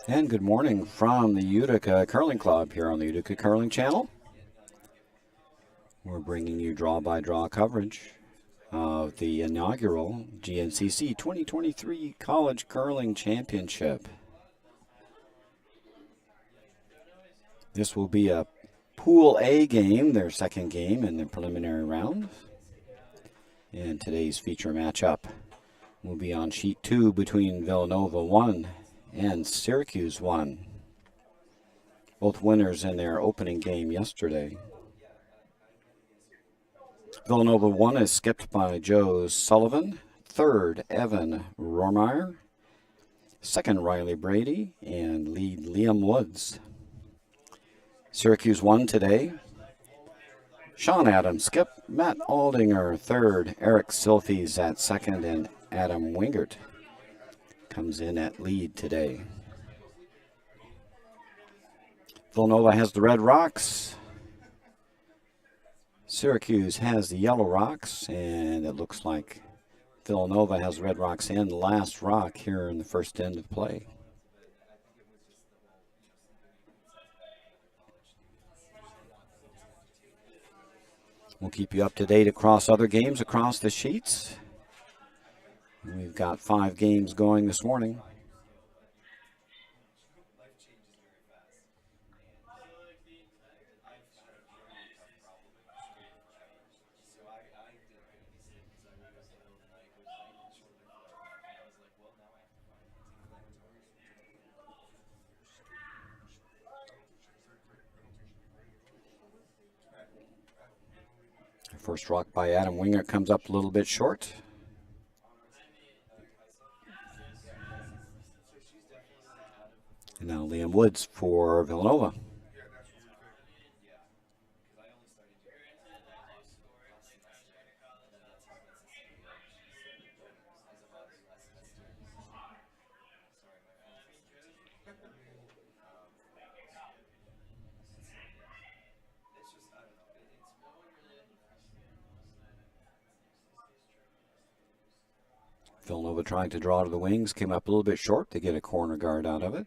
And good morning from the Utica Curling Club here on the Utica Curling Channel. We're bringing you draw-by-draw coverage of the inaugural GNCC 2023 College Curling Championship. This will be a Pool A game, their second game in the preliminary round. And today's feature matchup will be on Sheet 2 between Villanova 1 and Syracuse 1. Both winners in their opening game yesterday. Villanova 1 is skipped by Joe Sullivan, third Evan Rohrmeyer, second Riley Brady, and lead Liam Woods. Syracuse 1 today, Sean Adams skip, Matt Aldinger third, Eric Silfies at second, and Adam Wingert comes in at lead today. Villanova has the red rocks. Syracuse has the yellow rocks, and it looks like Villanova has red rocks and the last rock here in the first end of play. We'll keep you up to date across other games across the sheets. We've got 5 games going this morning. First rock by Adam Wingert comes up a little bit short. And now Liam Woods for Villanova. Villanova trying to draw to the wings, came up a little bit short to get a corner guard out of it.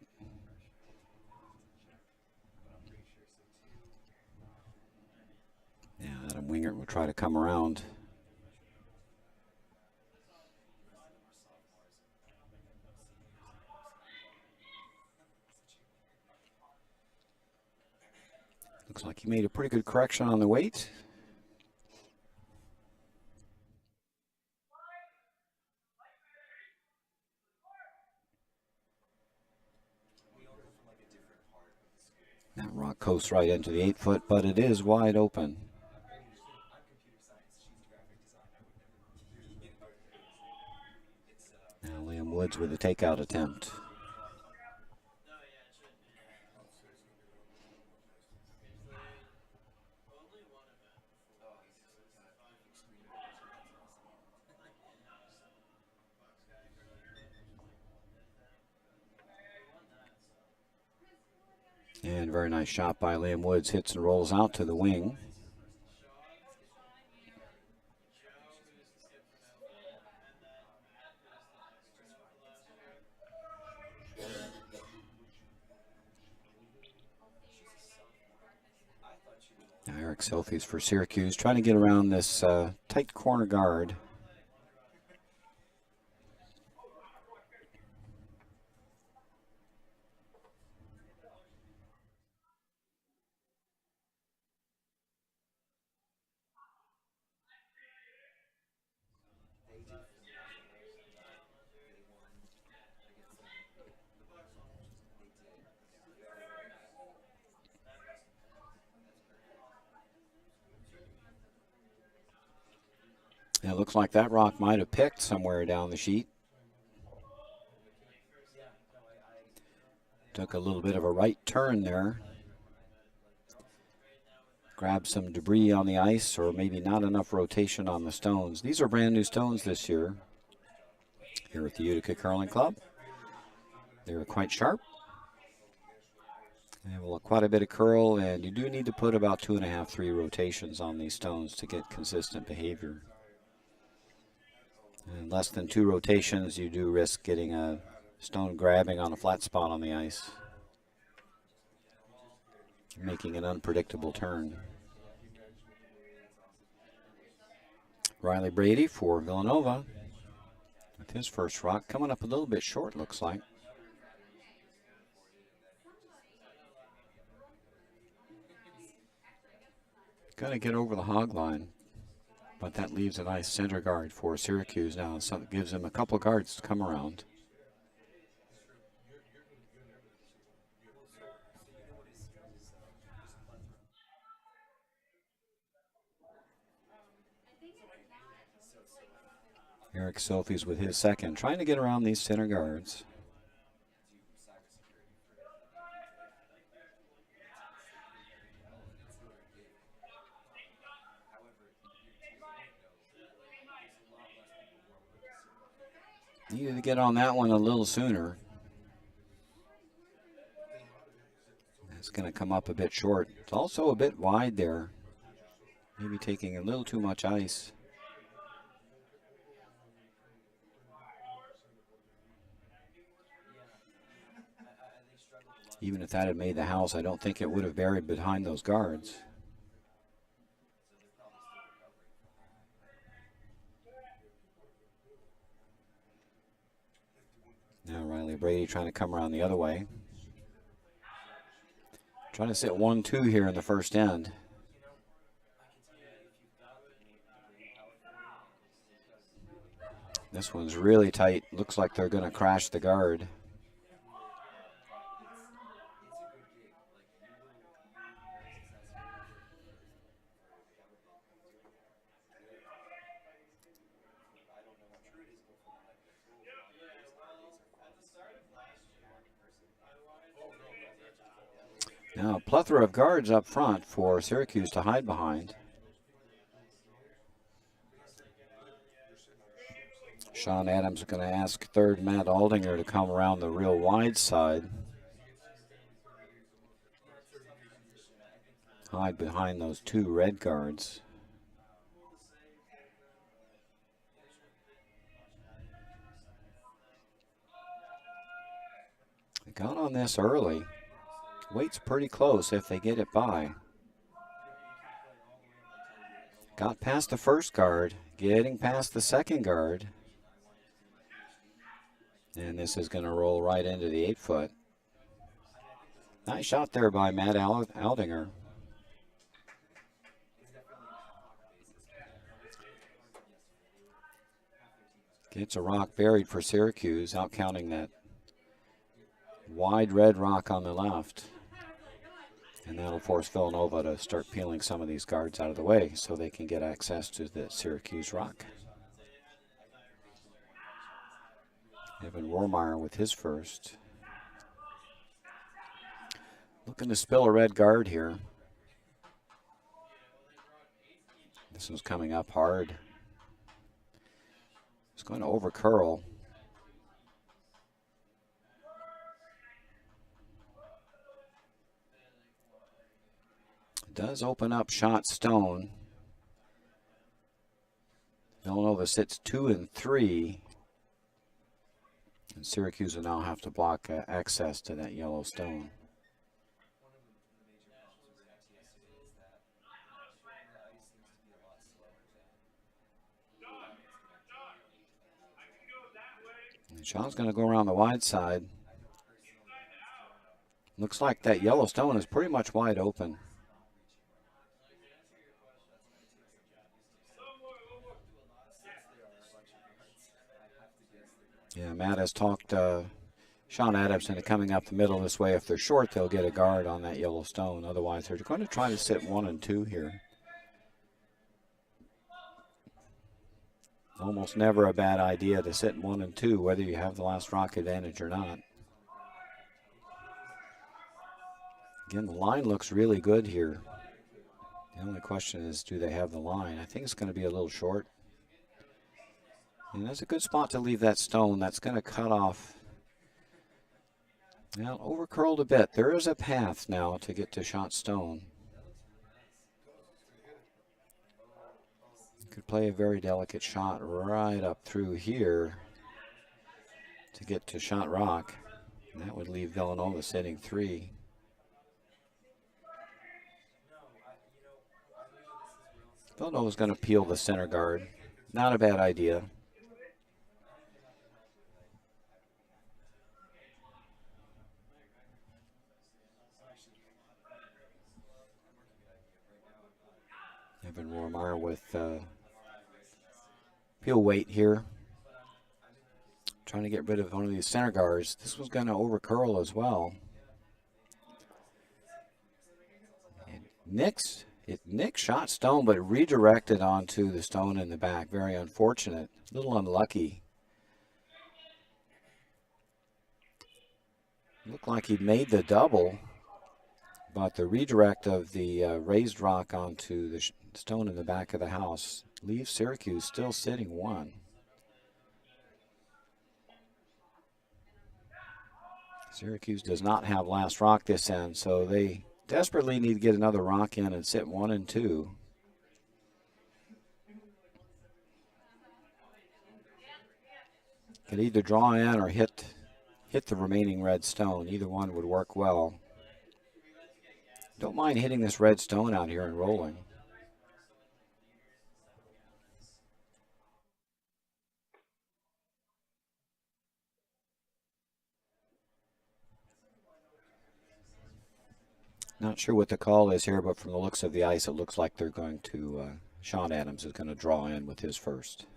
Yeah, Adam Wingert will try to come around. Looks like he made a pretty good correction on the weight. That rock coasts right into the 8-foot, but it is wide open. Now Liam Woods with a takeout attempt. And very nice shot by Liam Woods, hits and rolls out to the wing. Now Eric Silfies for Syracuse, trying to get around this tight corner guard. And it looks like that rock might have picked somewhere down the sheet. Took a little bit of a right turn there. Grabbed some debris on the ice, or maybe not enough rotation on the stones. These are brand new stones this year here at the Utica Curling Club. They're quite sharp. They have quite a bit of curl, and you do need to put about 2.5, 3 rotations on these stones to get consistent behavior. And less than 2 rotations, you do risk getting a Stone grabbing on a flat spot on the ice, making an unpredictable turn. Riley Brady for Villanova with his first rock, coming up a little bit short, looks like. Got to get over the hog line, but that leaves a nice center guard for Syracuse now. So it gives them a couple guards to come around. Eric Sophies with his second, trying to get around these center guards. Needed to get on that one a little sooner. It's going to come up a bit short. It's also a bit wide there. Maybe taking a little too much ice. Even if that had made the house, I don't think it would have buried behind those guards. Now Riley Brady trying to come around the other way. Trying to sit 1-2 here in the first end. This one's really tight. Looks like they're going to crash the guard. Now, a plethora of guards up front for Syracuse to hide behind. Sean Adams is going to ask third Matt Aldinger to come around the real wide side. Hide behind those two red guards. They got on this early. Waits pretty close if they get it by. Got past the first guard, getting past the second guard. And this is going to roll right into the 8-foot. Nice shot there by Matt Aldinger. Gets a rock buried for Syracuse, out counting that wide red rock on the left. And that'll force Villanova to start peeling some of these guards out of the way so they can get access to the Syracuse rock. Evan Rohrmeyer with his first. Looking to spill a red guard here. This one's coming up hard. It's going to over curl. Does open up shot Stone. Villanova sits 2 and 3. And Syracuse will now have to block access to that yellow stone. And Sean's going to go around the wide side. Looks like that yellow stone is pretty much wide open. Yeah, Matt has talked Sean Adams into coming up the middle this way. If they're short, they'll get a guard on that yellow stone. Otherwise, they're going to try to sit 1 and 2 here. Almost never a bad idea to sit 1 and 2, whether you have the last rock advantage or not. Again, the line looks really good here. The only question is, do they have the line? I think it's going to be a little short. And that's a good spot to leave that stone. That's going to cut off. Now, over curled a bit. There is a path now to get to shot stone. You could play a very delicate shot right up through here to get to shot rock. And that would leave Villanova sitting 3. Villanova's going to peel the center guard. Not a bad idea. Evan Rohrmeyer with peel weight here. Trying to get rid of one of these center guards. This was going to over curl as well. And Nick shot stone, but redirected onto the stone in the back. Very unfortunate. A little unlucky. Looked like he made the double, but the redirect of the raised rock onto the stone in the back of the house leaves Syracuse still sitting 1. Syracuse does not have last rock this end, so they desperately need to get another rock in and sit 1 and 2. Could either draw in or hit the remaining red stone. Either one would work well. Don't mind hitting this red stone out here and rolling. Not sure what the call is here, but from the looks of the ice, it looks like they're going to, Sean Adams is going to draw in with his first.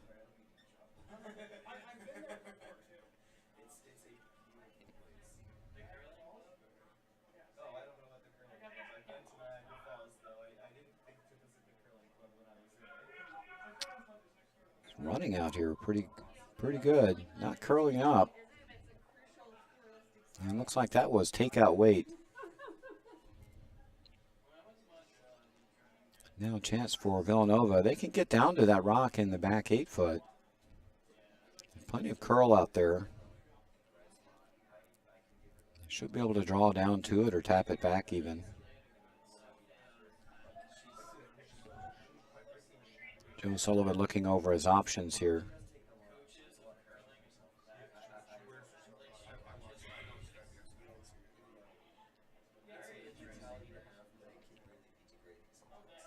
Running out here pretty good. Not curling up. And looks like that was takeout weight. Now a chance for Villanova. They can get down to that rock in the back 8 foot. Plenty of curl out there. Should be able to draw down to it or tap it back even. Joe Sullivan looking over his options here.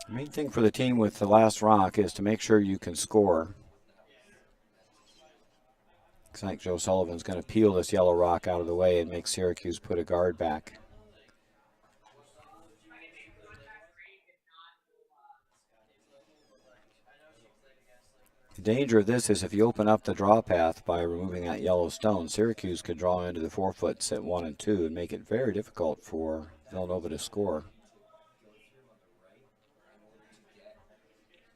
The main thing for the team with the last rock is to make sure you can score. Looks like Joe Sullivan's going to peel this yellow rock out of the way and make Syracuse put a guard back. The danger of this is if you open up the draw path by removing that yellow stone, Syracuse could draw into the 4 foot, sit 1 and 2, and make it very difficult for Villanova to score.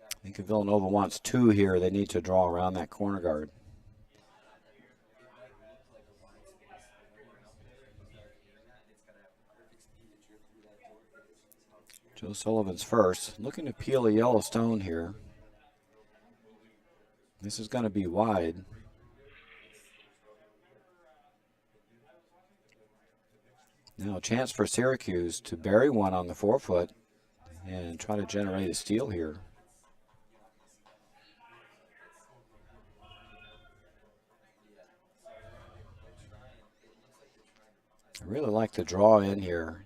I think if Villanova wants 2 here, they need to draw around that corner guard. Joe Sullivan's first, looking to peel a yellow stone here. This is going to be wide. Now a chance for Syracuse to bury one on the 4 foot and try to generate a steal here. I really like the draw in here.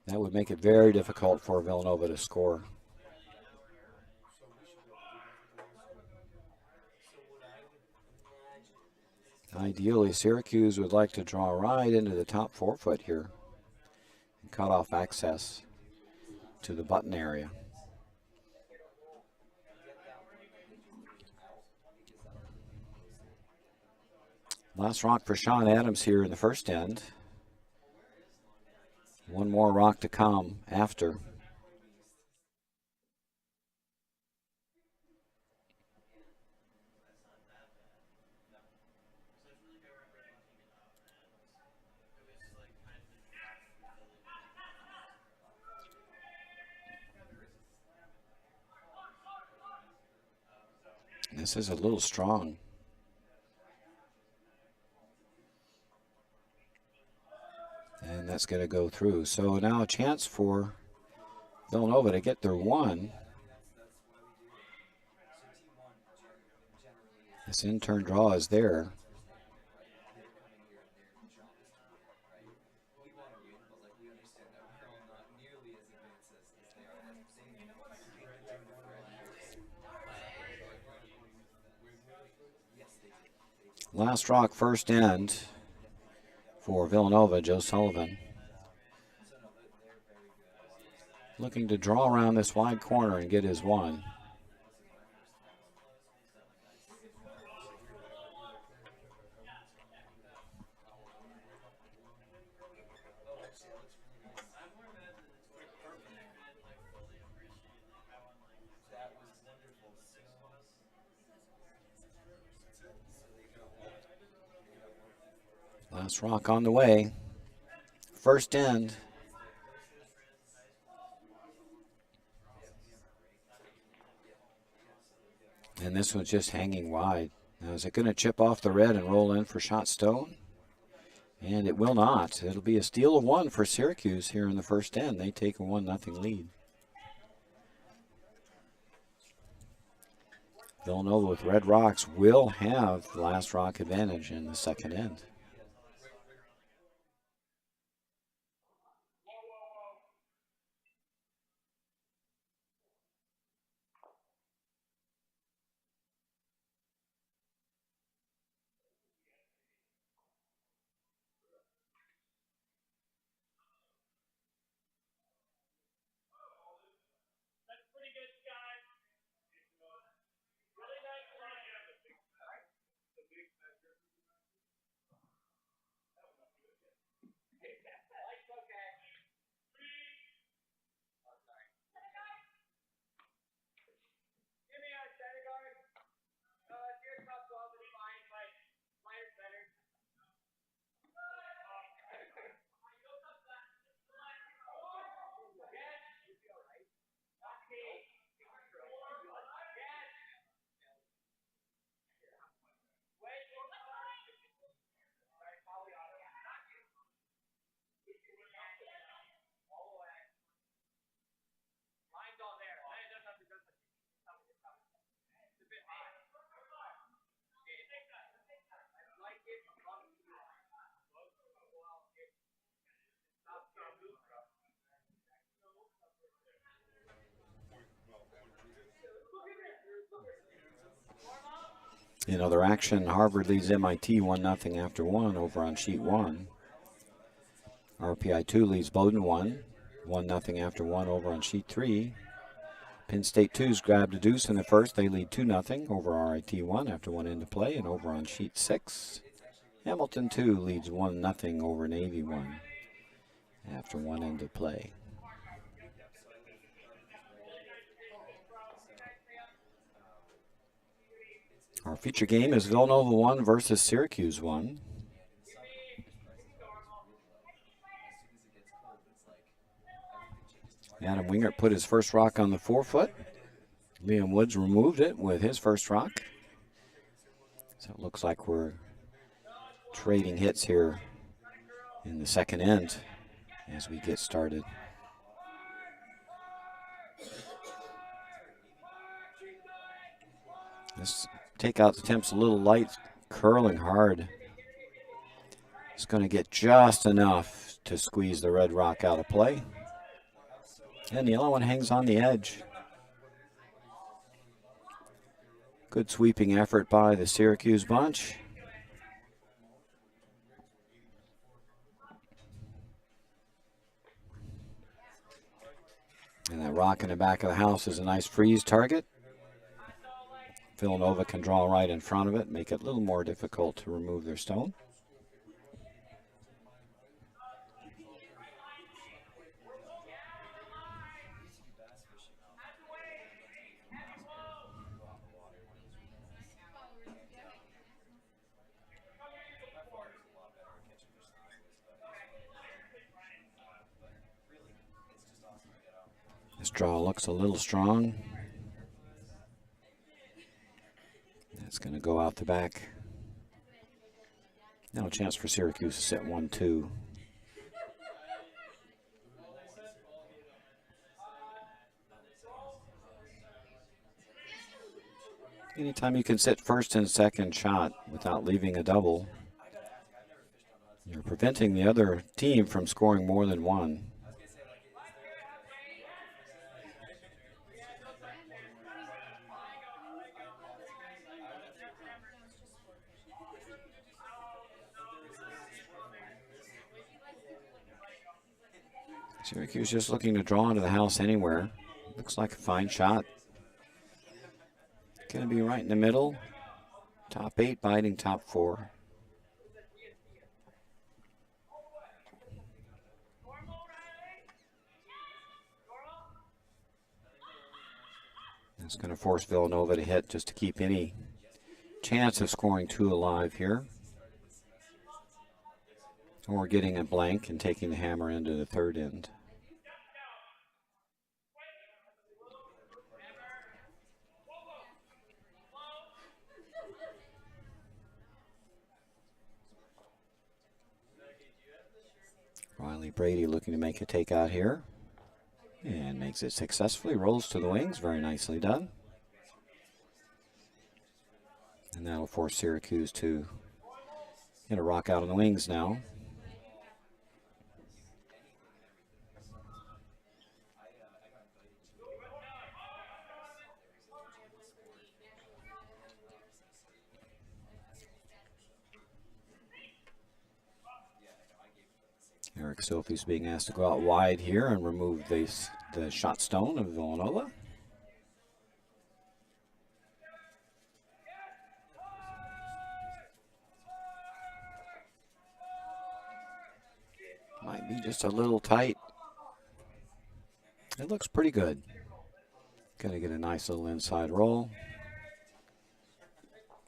That would make it very difficult for Villanova to score. Ideally, Syracuse would like to draw right into the top 4 foot here and cut off access to the button area. Last rock for Sean Adams here in the first end. One more rock to come after. This is a little strong. And that's going to go through. So now a chance for Villanova to get their 1. This in-turn draw is there. Last rock, first end for Villanova, Joe Sullivan. Looking to draw around this wide corner and get his one. Last rock on the way. First end. And this one's just hanging wide. Now, is it going to chip off the red and roll in for shot stone? And it will not. It'll be a steal of one for Syracuse here in the first end. They take a 1-0 lead. Villanova with red rocks will have the last rock advantage in the second end. In other action, Harvard leads MIT 1-0 after 1 over on sheet 1. RPI 2 leads Bowdoin 1-0 after 1 over on sheet 3. Penn State 2's grabbed a deuce in the first. They lead 2-0 over RIT 1 after 1 into play. And over on sheet 6, Hamilton 2 leads 1-0 over Navy 1 after 1 into play. Our feature game is Villanova 1 versus Syracuse 1. Adam Wingert put his first rock on the 4-foot. Liam Woods removed it with his first rock. So it looks like we're trading hits here in the second end as we get started. This takeout attempt's a little light, curling hard. It's going to get just enough to squeeze the red rock out of play. And the yellow one hangs on the edge. Good sweeping effort by the Syracuse bunch. And that rock in the back of the house is a nice freeze target. Villanova can draw right in front of it, make it a little more difficult to remove their stone. This draw looks a little strong. That's going to go out the back. Now a chance for Syracuse to set 1-2. Anytime you can sit first and second shot without leaving a double, you're preventing the other team from scoring more than one. Syracuse just looking to draw into the house anywhere. Looks like a fine shot. Going to be right in the middle. Top 8 biting top 4. That's going to force Villanova to hit just to keep any chance of scoring 2 alive here. Or getting a blank and taking the hammer into the third end. Riley Brady looking to make a takeout here. And makes it successfully. Rolls to the wings. Very nicely done. And that'll force Syracuse to get a rock out on the wings now. Eric Sophie's being asked to go out wide here and remove the shot stone of Villanova. Might be just a little tight. It looks pretty good. Gonna get a nice little inside roll.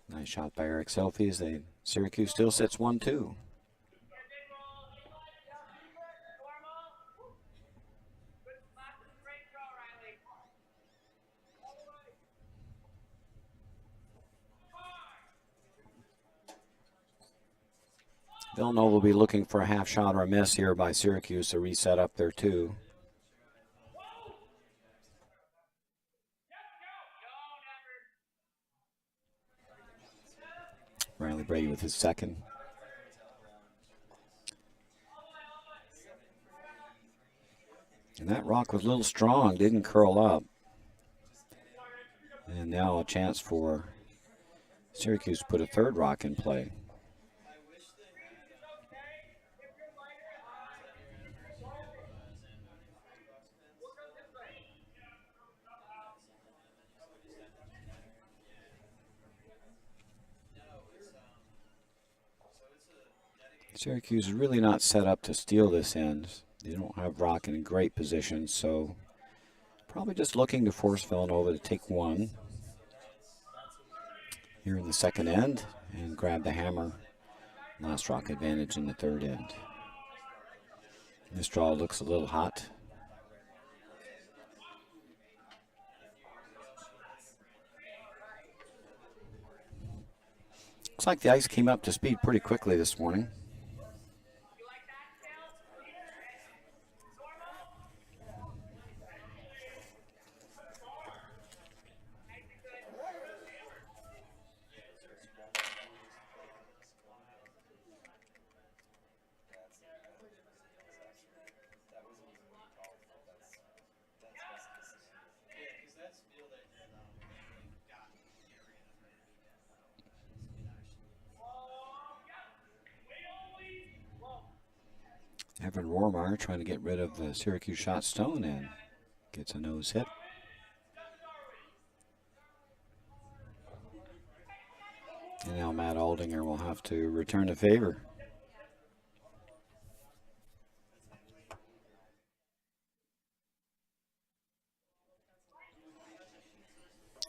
Nice shot by Eric Selfies. Syracuse still sits 1-2. Villanova will be looking for a half shot or a miss here by Syracuse to reset up there too. Riley Brady with his second. And that rock was a little strong, didn't curl up. And now a chance for Syracuse to put a third rock in play. Syracuse is really not set up to steal this end. They don't have rock in a great position, so probably just looking to force Villanova to take one here in the second end and grab the hammer. Last rock advantage in the third end. This draw looks a little hot. Looks like the ice came up to speed pretty quickly this morning. Evan Rohrmeyer trying to get rid of the Syracuse shot stone and gets a nose hit. And now Matt Aldinger will have to return the favor.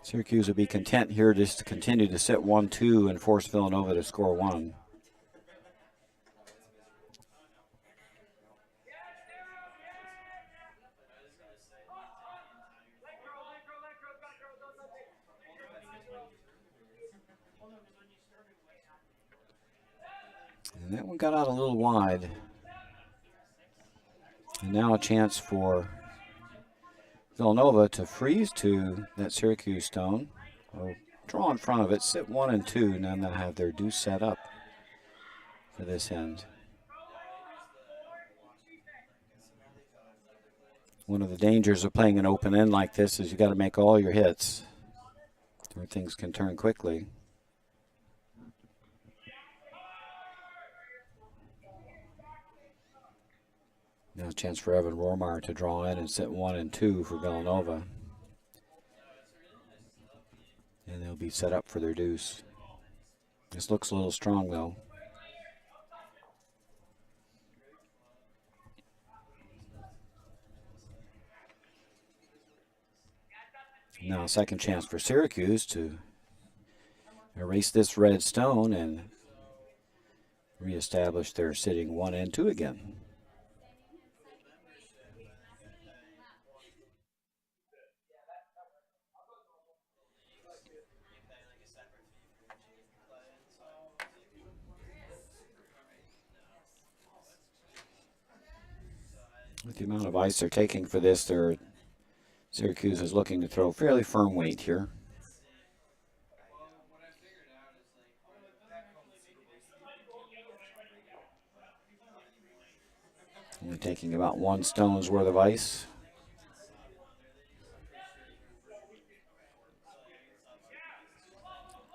Syracuse will be content here just to continue to sit 1-2 and force Villanova to score one. And that one got out a little wide. And now a chance for Villanova to freeze to that Syracuse stone, or draw in front of it, sit 1 and 2, and then they'll have their deuce set up for this end. One of the dangers of playing an open end like this is you got to make all your hits, or things can turn quickly. Now a chance for Evan Rohrmeyer to draw in and sit 1 and 2 for Villanova. And they'll be set up for their deuce. This looks a little strong though. Now a second chance for Syracuse to erase this red stone and reestablish their sitting 1 and 2 again. With the amount of ice they're taking for this, Syracuse is looking to throw fairly firm weight here. Only taking about 1 stone's worth of ice.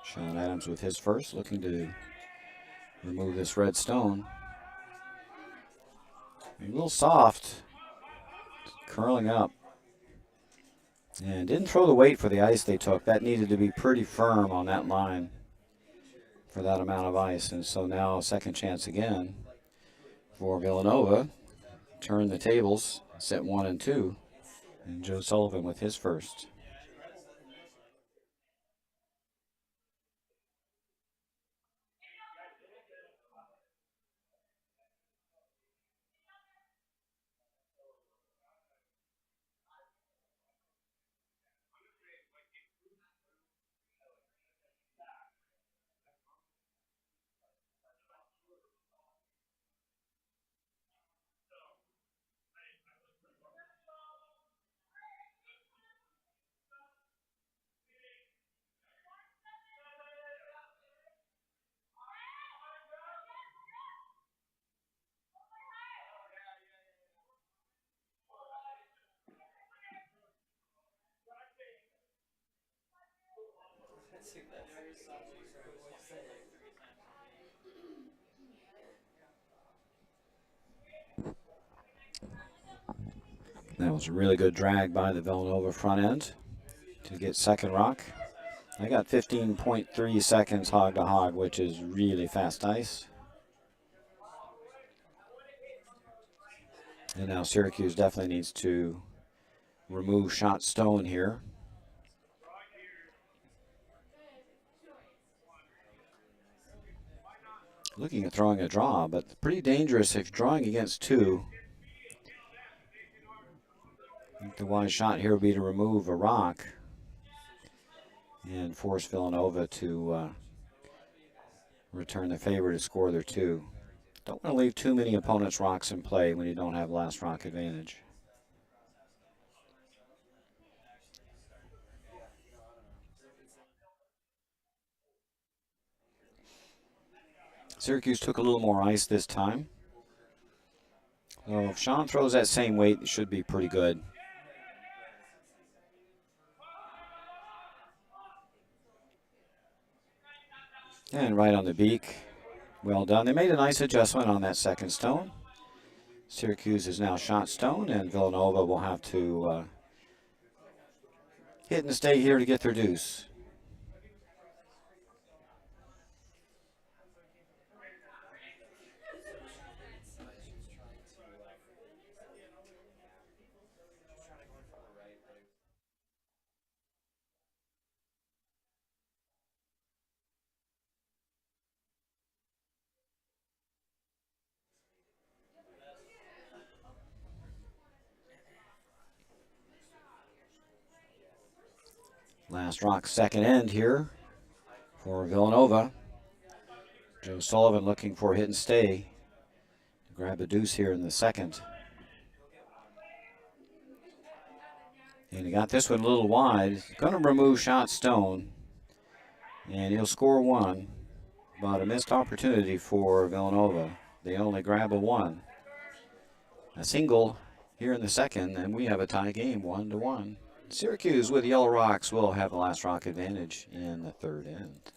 Sean Adams with his first, looking to remove this red stone. A little soft, curling up. And didn't throw the weight for the ice they took. That needed to be pretty firm on that line for that amount of ice. And so now a second chance again for Villanova. Turn the tables, set 1 and 2. And Joe Sullivan with his first. That was a really good drag by the Villanova front end to get second rock. I got 15.3 seconds hog to hog, which is really fast ice. And now Syracuse definitely needs to remove shot stone here. Looking at throwing a draw, but pretty dangerous if drawing against 2. I think the wise shot here would be to remove a rock and force Villanova to return the favor to score their 2. Don't want to leave too many opponents' rocks in play when you don't have last rock advantage. Syracuse took a little more ice this time. So if Sean throws that same weight, it should be pretty good. And right on the beak. Well done. They made a nice adjustment on that second stone. Syracuse is now shot stone, and Villanova will have to hit and stay here to get their deuce. Last rock second end here for Villanova. Joe Sullivan looking for a hit and stay. Grab the deuce here in the second. And he got this one a little wide. Going to remove shot stone. And he'll score 1. But a missed opportunity for Villanova. They only grab a 1. A single here in the second, and we have a tie game, 1-1. Syracuse with yellow rocks will have the last rock advantage in the third end.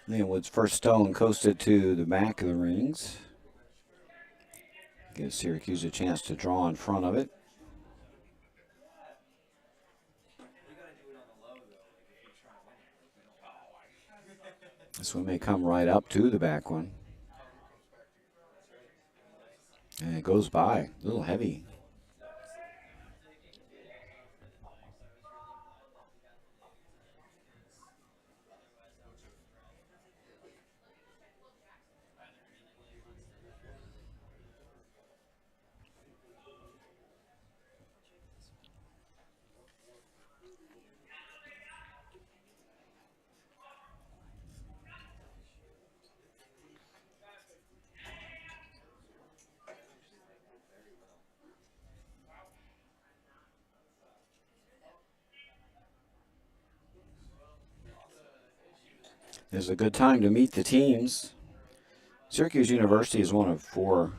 Leonwood's first stone coasted to the back of the rings. Gives Syracuse a chance to draw in front of it. This one may come right up to the back one. And it goes by. A little heavy. This is a good time to meet the teams. Syracuse University is one of 4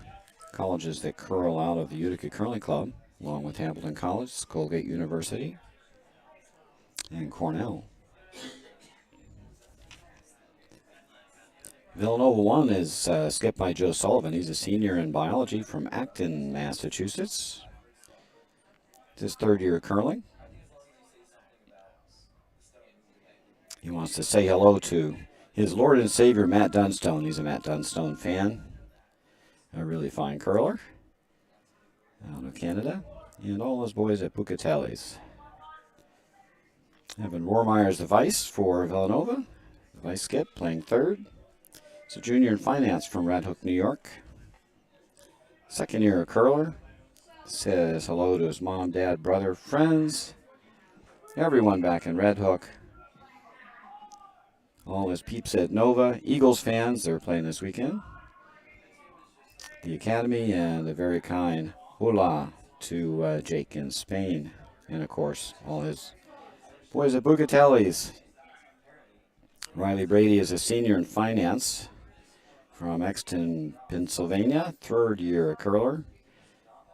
colleges that curl out of the Utica Curling Club, along with Hamilton College, Colgate University, and Cornell. Villanova 1 is skipped by Joe Sullivan. He's a senior in biology from Acton, Massachusetts. It's his 3rd year curling. He wants to say hello to his Lord and Savior, Matt Dunstone. He's a Matt Dunstone fan. A really fine curler out of Canada. And all those boys at Bucatelli's. Evan Rohrmeyer's the vice for Villanova. The vice skip playing 3rd. He's a junior in finance from Red Hook, New York. 2nd year curler. Says hello to his mom, dad, brother, friends. Everyone back in Red Hook. All his peeps at Nova. Eagles fans, they're playing this weekend. The Academy, and a very kind hola to Jake in Spain. And, of course, all his boys at Bucatelli's. Riley Brady is a senior in finance from Exton, Pennsylvania. 3rd year curler.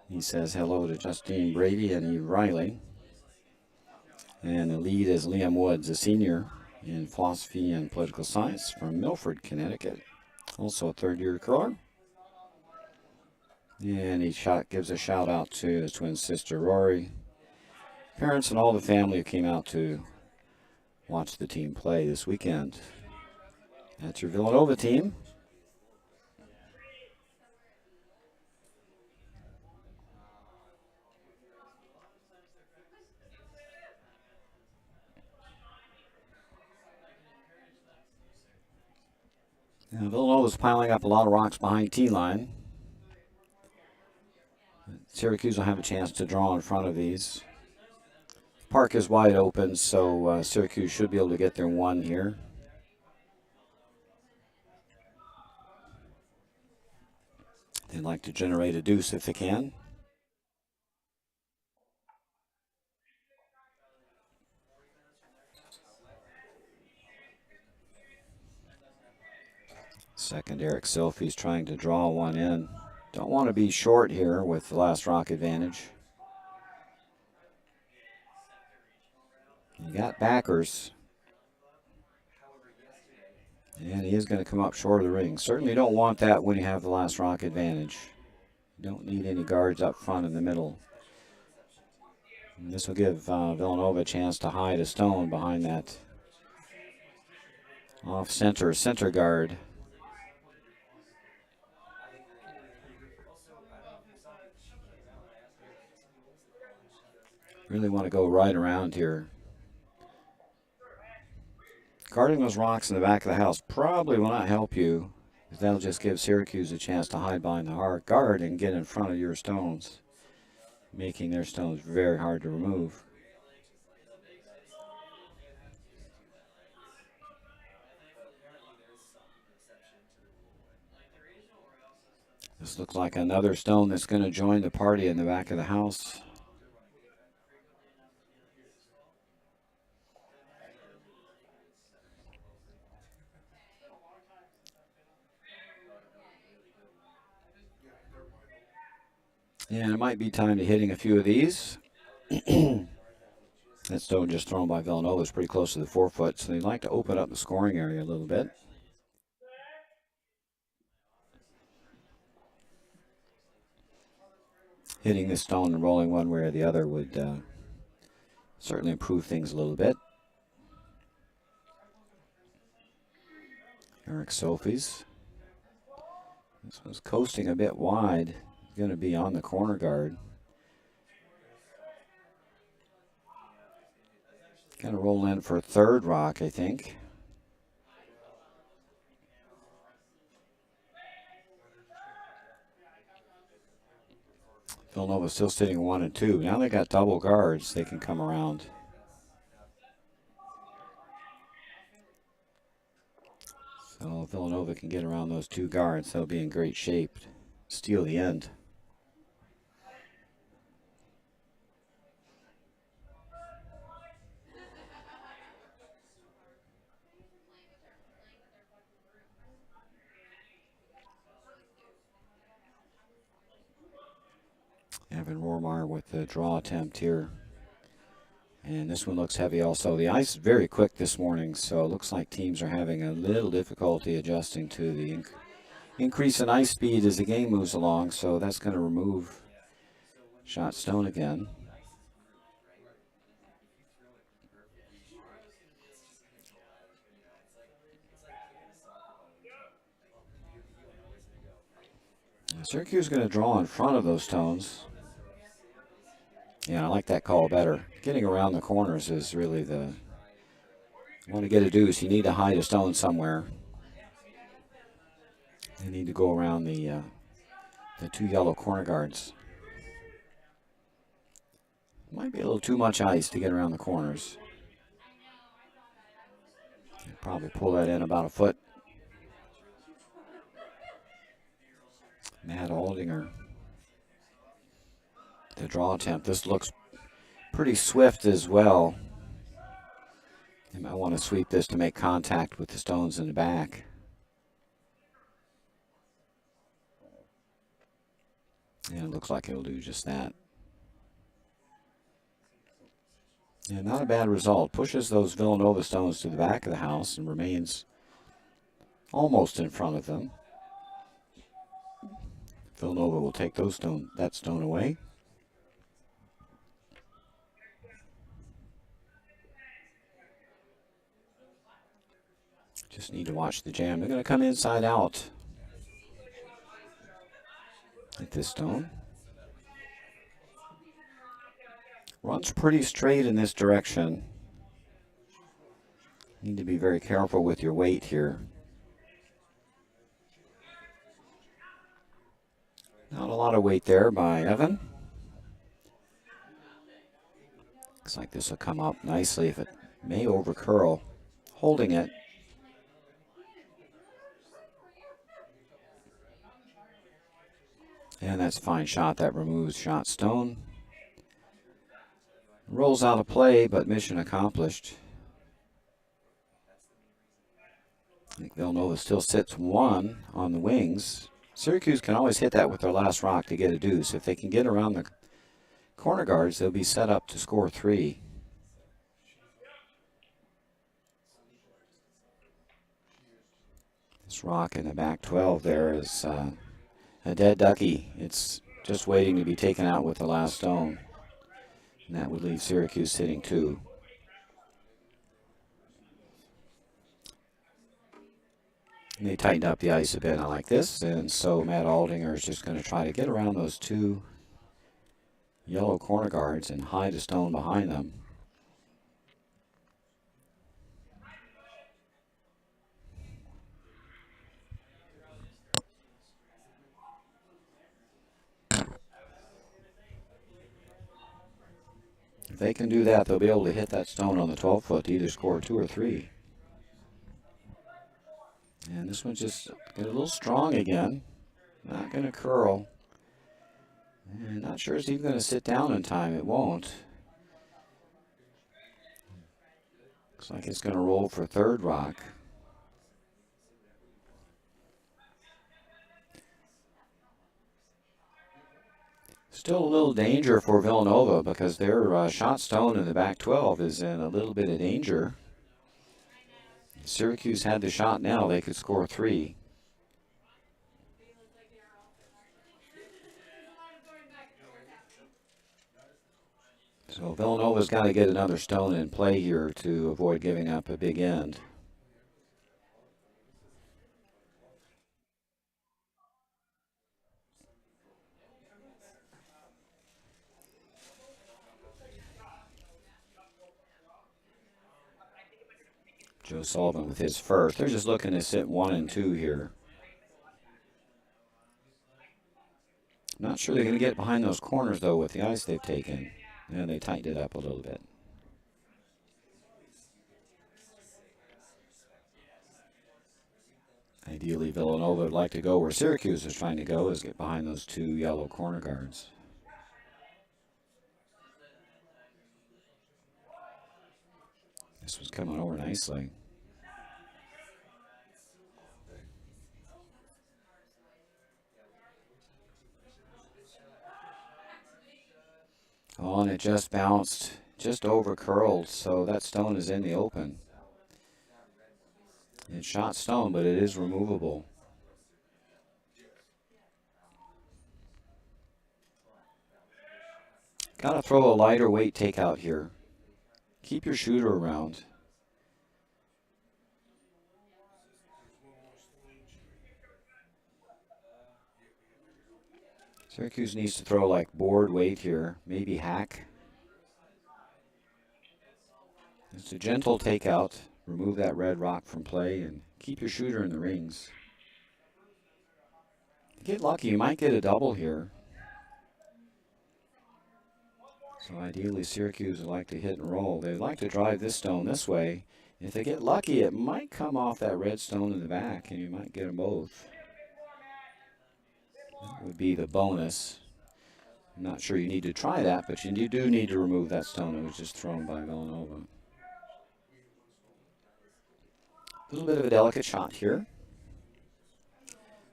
He says hello to Justine Brady and Eve Riley. And the lead is Liam Woods, a senior in philosophy and political science from Milford, Connecticut. Also a 3rd year curler. And he gives a shout out to his twin sister Rory, parents, and all the family who came out to watch the team play this weekend. That's your Villanova team. Now, Villanova's piling up a lot of rocks behind T-line. Syracuse will have a chance to draw in front of these. Park is wide open, so Syracuse should be able to get their 1 here. They'd like to generate a deuce if they can. Second, Eric Silfi's trying to draw 1 in. Don't want to be short here with the last rock advantage. You got backers. And he is going to come up short of the ring. Certainly don't want that when you have the last rock advantage. You don't need any guards up front in the middle. And this will give Villanova a chance to hide a stone behind that center guard. Really want to go right around here. Guarding those rocks in the back of the house probably will not help you, because that'll just give Syracuse a chance to hide behind the hard guard and get in front of your stones, making their stones very hard to remove. This looks like another stone that's going to join the party in the back of the house. And it might be time to hitting a few of these. That stone just thrown by Villanova is pretty close to the 4 foot, so they'd like to open up the scoring area a little bit. Hitting this stone and rolling one way or the other would certainly improve things a little bit. Eric Sophies. This one's coasting a bit wide. It's going to be on the corner guard. Going to roll in for a third rock, I think. Villanova still sitting 1 and 2. Now they got double guards. They can come around. So Villanova can get around those 2 guards. They'll be in great shape to steal the end. Evan Rormar with the draw attempt here. And this one looks heavy also. The ice is very quick this morning, so it looks like teams are having a little difficulty adjusting to the increase in ice speed as the game moves along, so that's going to remove shot stone again. Syracuse is going to draw in front of those stones. Yeah, I like that call better. Getting around the corners is really the... You want to get a deuce, you need to hide a stone somewhere. You need to go around the 2 yellow corner guards. Might be a little too much ice to get around the corners. Probably pull that in about a foot. Matt Aldinger. The draw attempt. This looks pretty swift as well. You might want to sweep this to make contact with the stones in the back. And it looks like it'll do just that. Yeah, not a bad result. Pushes those Villanova stones to the back of the house and remains almost in front of them. Villanova will take that stone away. Just need to watch the jam. They're going to come inside out at this stone. Runs pretty straight in this direction. Need to be very careful with your weight here. Not a lot of weight there by Evan. Looks like this will come up nicely if it may over curl. Holding it. And that's a fine shot. That removes shot stone. Rolls out of play, but mission accomplished. I think Villanova still sits 1 on the wings. Syracuse can always hit that with their last rock to get a deuce. If they can get around the corner guards, they'll be set up to score 3. This rock in the back 12 there is a dead ducky. It's just waiting to be taken out with the last stone. And that would leave Syracuse sitting 2. And they tightened up the ice a bit. I like this. And so Matt Aldinger is just going to try to get around those 2 yellow corner guards and hide a stone behind them. If they can do that, they'll be able to hit that stone on the 12 foot to either score 2 or 3. And this one's just get a little strong again. Not going to curl. And not sure it's even going to sit down in time. It won't. Looks like it's going to roll for third rock. Still a little danger for Villanova because their shot stone in the back 12 is in a little bit of danger. If Syracuse had the shot now, they could score 3. So Villanova's got to get another stone in play here to avoid giving up a big end. Joe Sullivan with his first. They're just looking to sit 1 and 2 here. Not sure they're going to get behind those corners, though, with the ice they've taken. And they tightened it up a little bit. Ideally, Villanova would like to go where Syracuse is trying to go, is get behind those 2 yellow corner guards. This was coming over nicely. Oh, and it just bounced, just over curled, so that stone is in the open. It's shot stone, but it is removable. Got to throw a lighter weight takeout here. Keep your shooter around. Syracuse needs to throw like board weight here, maybe hack. It's a gentle takeout. Remove that red rock from play and keep your shooter in the rings. Get lucky, you might get a double here. So ideally Syracuse would like to hit and roll. They'd like to drive this stone this way. If they get lucky, it might come off that red stone in the back and you might get them both. That would be the bonus. I'm not sure you need to try that, but you do need to remove that stone that was just thrown by Villanova. A little bit of a delicate shot here.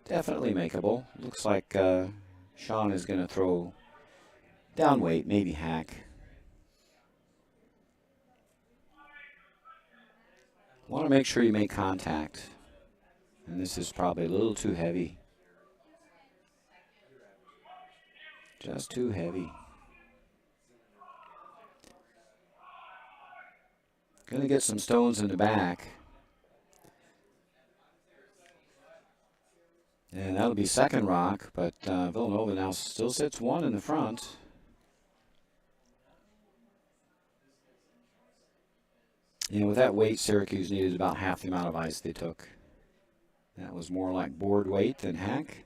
Definitely makeable. Looks like Sean is going to throw down weight, maybe hack. Want to make sure you make contact. And this is probably a little too heavy. Just too heavy. Going to get some stones in the back. And that'll be second rock, but Villanova now still sits 1 in the front. You know, with that weight, Syracuse needed about half the amount of ice they took. That was more like board weight than hack.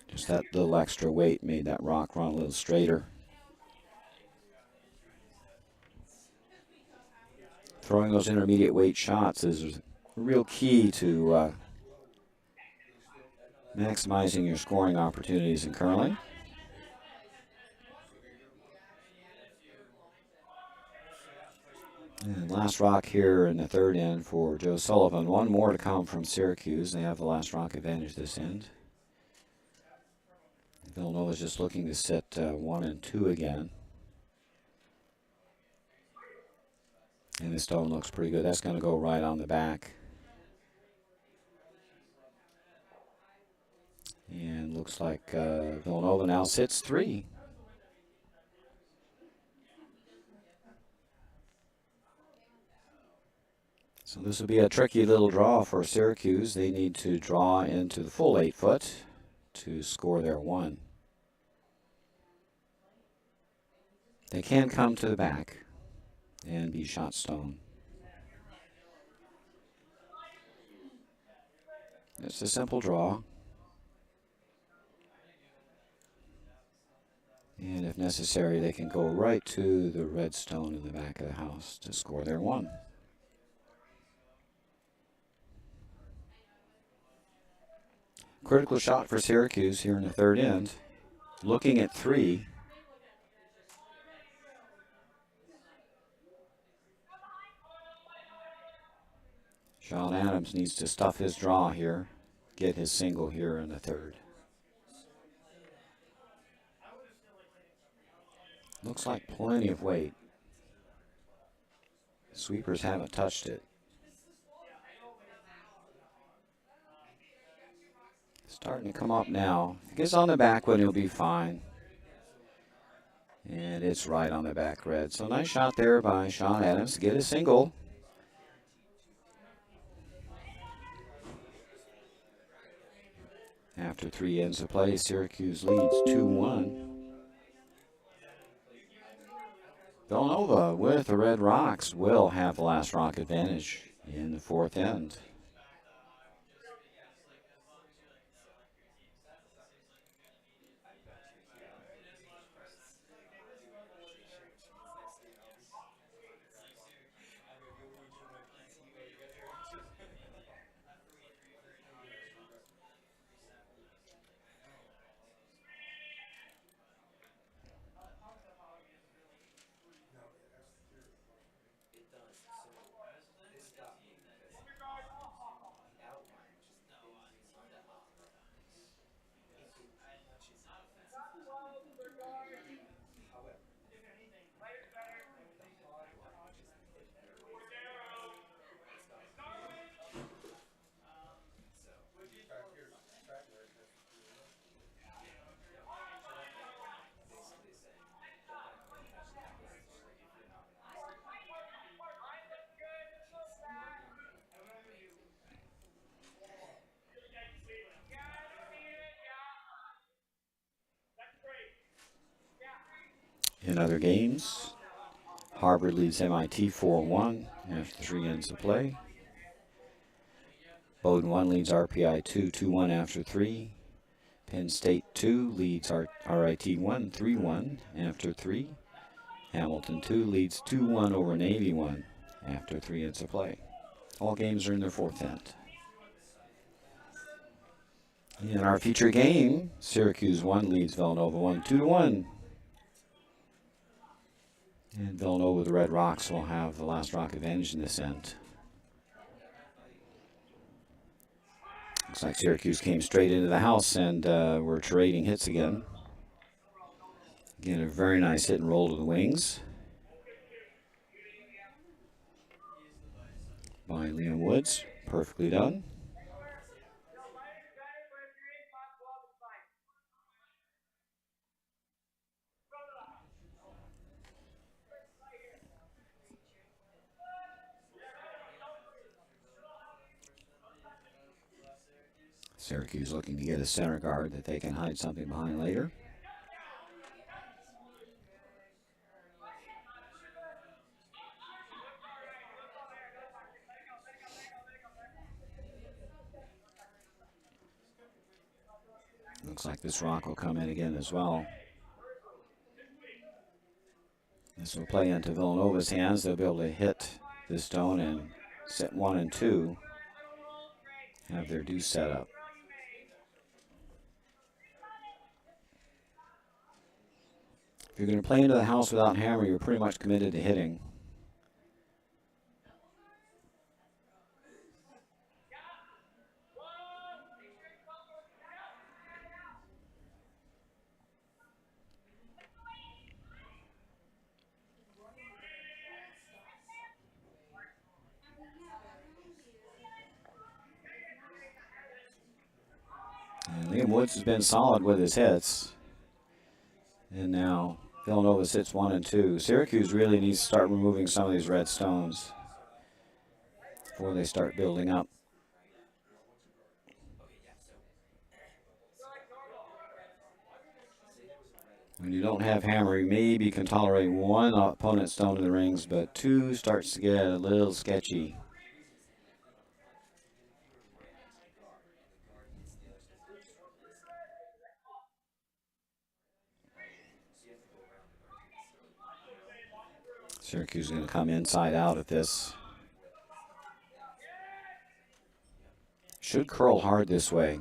Just that little extra weight made that rock run a little straighter. Throwing those intermediate weight shots is a real key to maximizing your scoring opportunities in curling. And last rock here in the third end for Joe Sullivan. 1 more to come from Syracuse. They have the last rock advantage this end. Villanova's just looking to sit 1 and 2 again. And the stone looks pretty good. That's going to go right on the back. And looks like Villanova now sits 3. So this will be a tricky little draw for Syracuse. They need to draw into the full 8 foot to score their 1. They can come to the back and be shot stone. It's a simple draw. And if necessary, they can go right to the red stone in the back of the house to score their 1. Critical shot for Syracuse here in the third end. Looking at 3. Sean Adams needs to stuff his draw here, get his single here in the third. Looks like plenty of weight. Sweepers haven't touched it. Starting to come up now. If he gets on the back one, he'll be fine. And it's right on the back red. So nice shot there by Sean Adams to get a single. After 3 ends of play, Syracuse leads 2-1. Villanova with the Red Rocks will have the last rock advantage in the 4th end. In other games, Harvard leads MIT 4-1 after 3 ends of play. Bowdoin 1 leads RPI 2-1 after 3. Penn State 2 leads RIT 1 3-1 after 3. Hamilton 2 leads 2-1 over Navy 1 after 3 ends of play. All games are in their 4th end. In our feature game, Syracuse 1 leads Villanova 1 2-1. And Villanova with the Red Rocks will have the last rock advantage in this end. Looks like Syracuse came straight into the house and we're trading hits again. Again, a very nice hit and roll to the wings by Liam Woods. Perfectly done. Syracuse looking to get a center guard that they can hide something behind later. Looks like this rock will come in again as well. This will play into Villanova's hands. They'll be able to hit this stone and set 1 and 2. Have their deuce set up. If you're going to play into the house without hammer, you're pretty much committed to hitting. And Liam Woods has been solid with his hits. And now Villanova sits 1 and 2. Syracuse really needs to start removing some of these red stones before they start building up. When you don't have hammer, you maybe can tolerate 1 opponent stone in the rings, but 2 starts to get a little sketchy. Syracuse is going to come inside out at this. Should curl hard this way.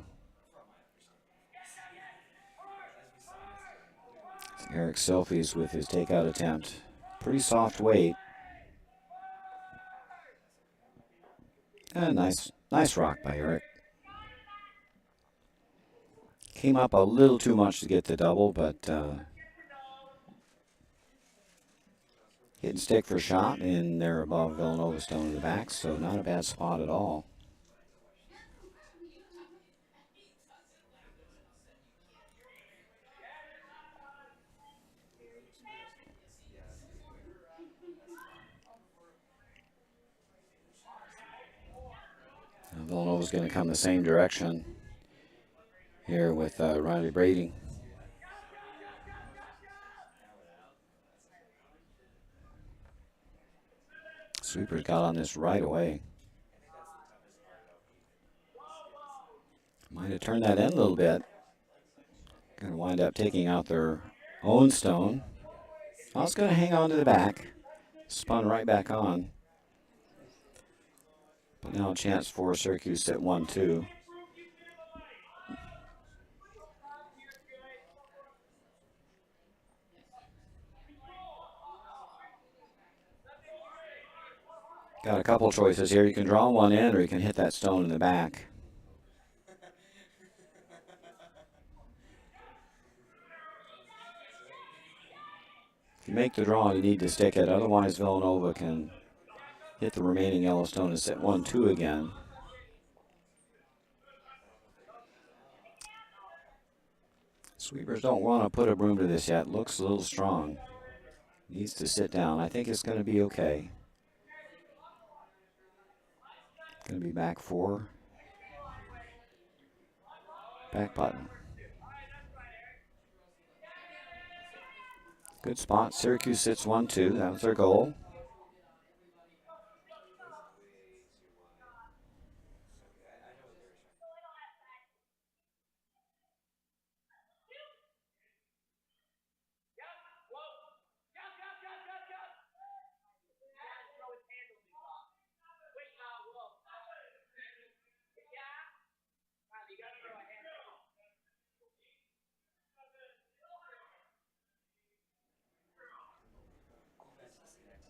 Eric Selfies with his takeout attempt. Pretty soft weight. Nice rock by Eric. Came up a little too much to get the double, but hit and stick for shot in there above Villanova stone in the back, so not a bad spot at all. Villanova's going to come the same direction here with Riley Brady. Sweepers got on this right away. Might have turned that in a little bit. Going to wind up taking out their own stone. I was going to hang on to the back. Spun right back on. But now a chance for Syracuse at 1-2. Got a couple choices here. You can draw one in or you can hit that stone in the back. If you make the draw, you need to stick it. Otherwise, Villanova can hit the remaining yellow stone and set 1-2 again. Sweepers don't want to put a broom to this yet. Looks a little strong. Needs to sit down. I think it's going to be okay. Going to be back 4. Back button. Good spot. Syracuse sits 1-2. That was their goal.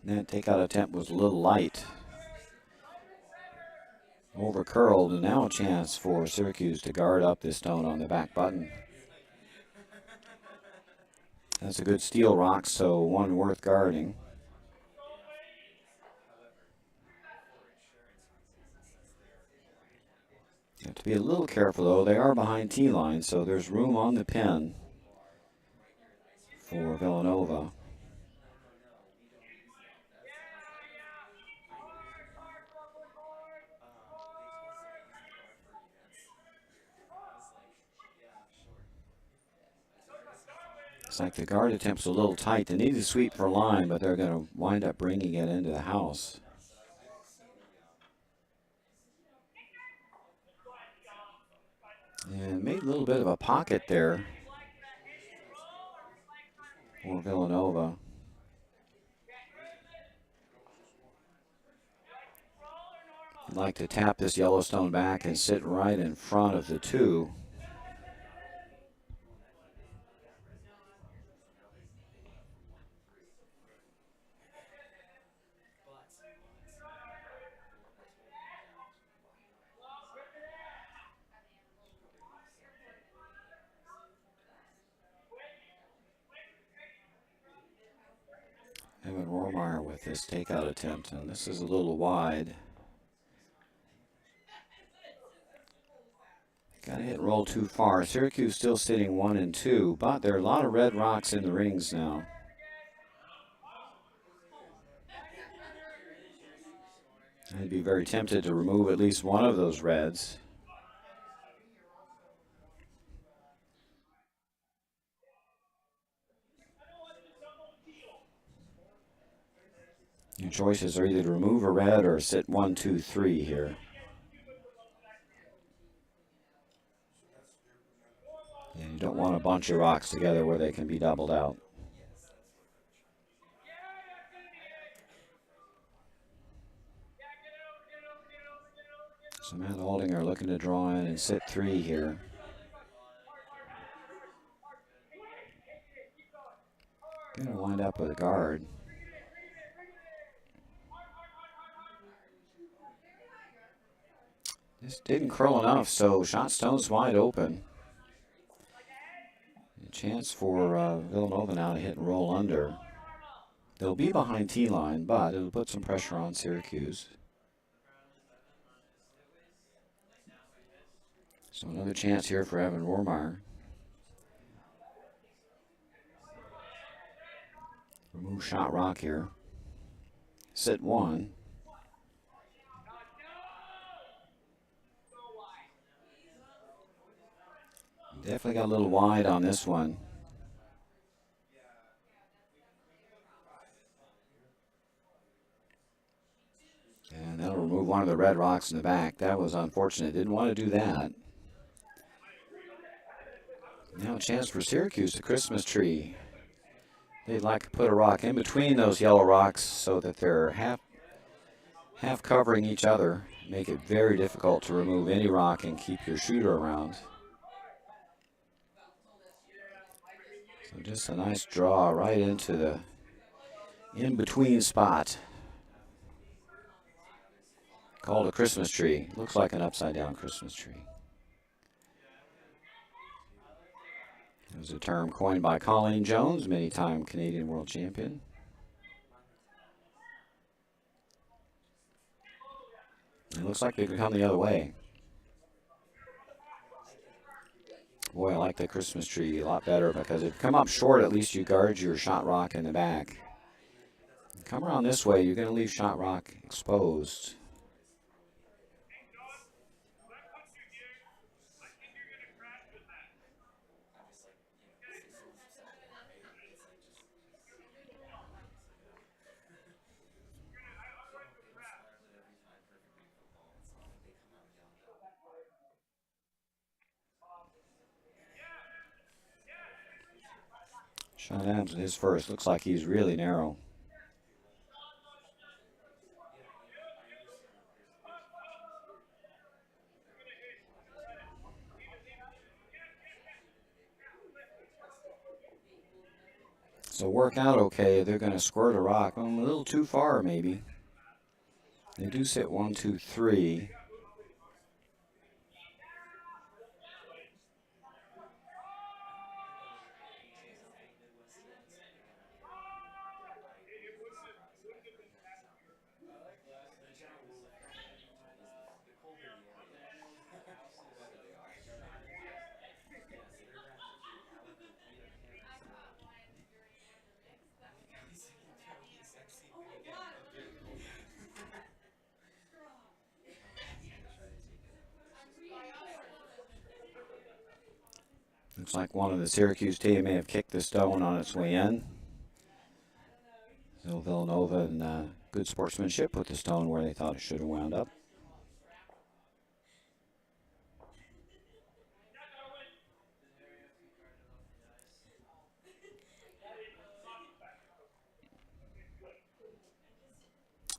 That takeout attempt was a little light. Over curled, and now a chance for Syracuse to guard up this stone on the back button. That's a good steel rock, so one worth guarding. You have to be a little careful, though. They are behind T-line, so there's room on the pin for Villanova. Looks like the guard attempt's a little tight. They need to sweep for line, but they're going to wind up bringing it into the house. And made a little bit of a pocket there for Villanova. I'd like to tap this Yellowstone back and sit right in front of the 2. Evan Rohrmeyer with this takeout attempt, and this is a little wide. Got to hit roll too far. Syracuse still sitting 1-2, but there are a lot of red rocks in the rings now. I'd be very tempted to remove at least one of those reds. Your choices are either to remove a red or sit 1, 2, 3 here. And you don't want a bunch of rocks together where they can be doubled out. So Matt Aldinger looking to draw in and sit 3 here. Going to wind up with a guard. This didn't curl enough, so shot stone's wide open. A chance for Villanova now to hit and roll under. They'll be behind T-line, but it'll put some pressure on Syracuse. So another chance here for Evan Rohrmeyer. Remove shot rock here. Sit one. Definitely got a little wide on this one. And that'll remove one of the red rocks in the back. That was unfortunate. Didn't want to do that. Now a chance for Syracuse, the Christmas tree. They'd like to put a rock in between those yellow rocks so that they're half covering each other. Make it very difficult to remove any rock and keep your shooter around. So just a nice draw right into the in-between spot. Called a Christmas tree. Looks like an upside-down Christmas tree. It was a term coined by Colleen Jones, many-time Canadian world champion. It looks like they could come the other way. Boy, I like the Christmas tree a lot better because if you come up short, at least you guard your shot rock in the back. Come around this way, you're going to leave shot rock exposed. Sean Adams with his first. Looks like he's really narrow. So work out okay. They're going to squirt a rock. A little too far, maybe. They do sit 1, 2, 3. Looks like one of the Syracuse team may have kicked the stone on its way in. So Villanova, in good sportsmanship, put the stone where they thought it should have wound up.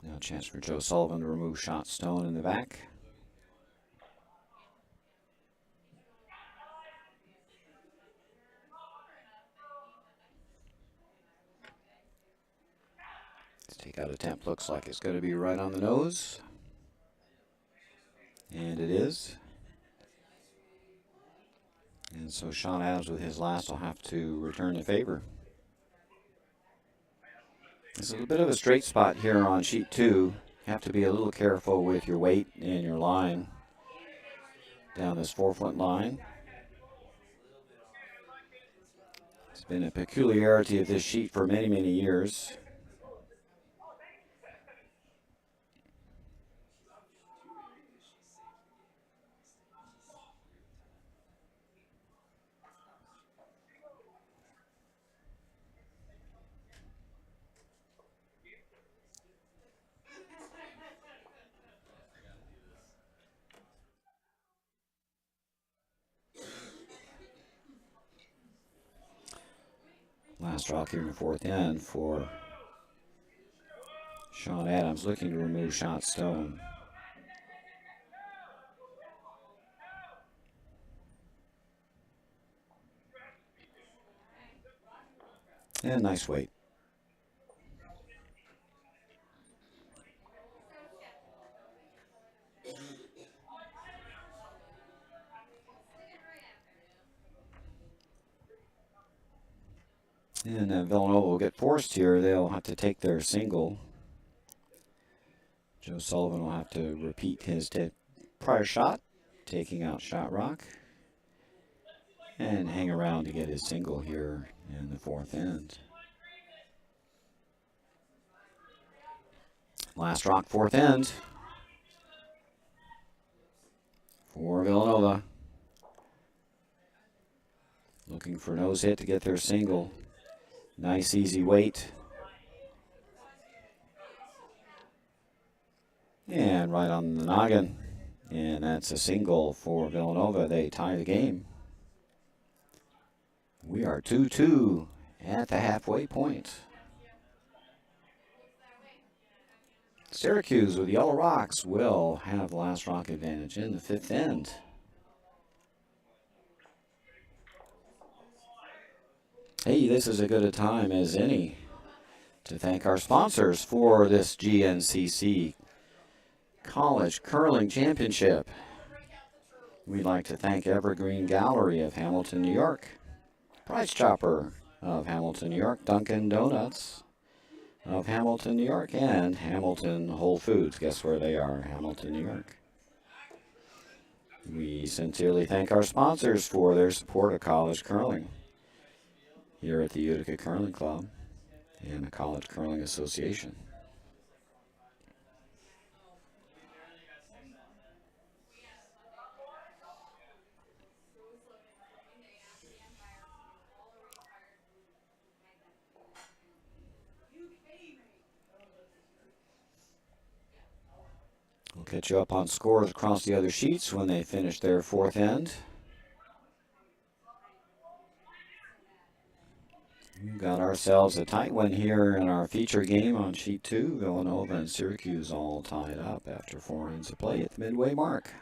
Now a chance for Joe Sullivan to remove shot stone in the back. Takeout attempt looks like it's going to be right on the nose. And it is. And so Sean Adams with his last will have to return the favor. It's a bit of a straight spot here on sheet 2. You have to be a little careful with your weight and your line down this 4-foot line. It's been a peculiarity of this sheet for many, many years. Last rock here in the 4th end for Sean Adams, looking to remove shot stone. And nice weight. And Villanova will get forced here. They'll have to take their single. Joe Sullivan will have to repeat his prior shot, taking out Shot Rock, and hang around to get his single here in the fourth end. Last rock, fourth end for Villanova. Looking for nose hit to get their single. Nice easy weight. And right on the noggin. And that's a single for Villanova. They tie the game. We are 2-2 at the halfway point. Syracuse with Yellow Rocks will have last rock advantage in the fifth end. Hey, this is as good a time as any to thank our sponsors for this GNCC College Curling Championship. We'd like to thank Evergreen Gallery of Hamilton, New York, Price Chopper of Hamilton, New York, Dunkin' Donuts of Hamilton, New York, and Hamilton Whole Foods. Guess where they are? Hamilton, New York. We sincerely thank our sponsors for their support of college curling here at the Utica Curling Club and the College Curling Association. We'll catch you up on scores across the other sheets when they finish their fourth end. We've got ourselves a tight one here in our feature game on sheet 2. Villanova and Syracuse all tied up after 4 ends of play at the midway mark.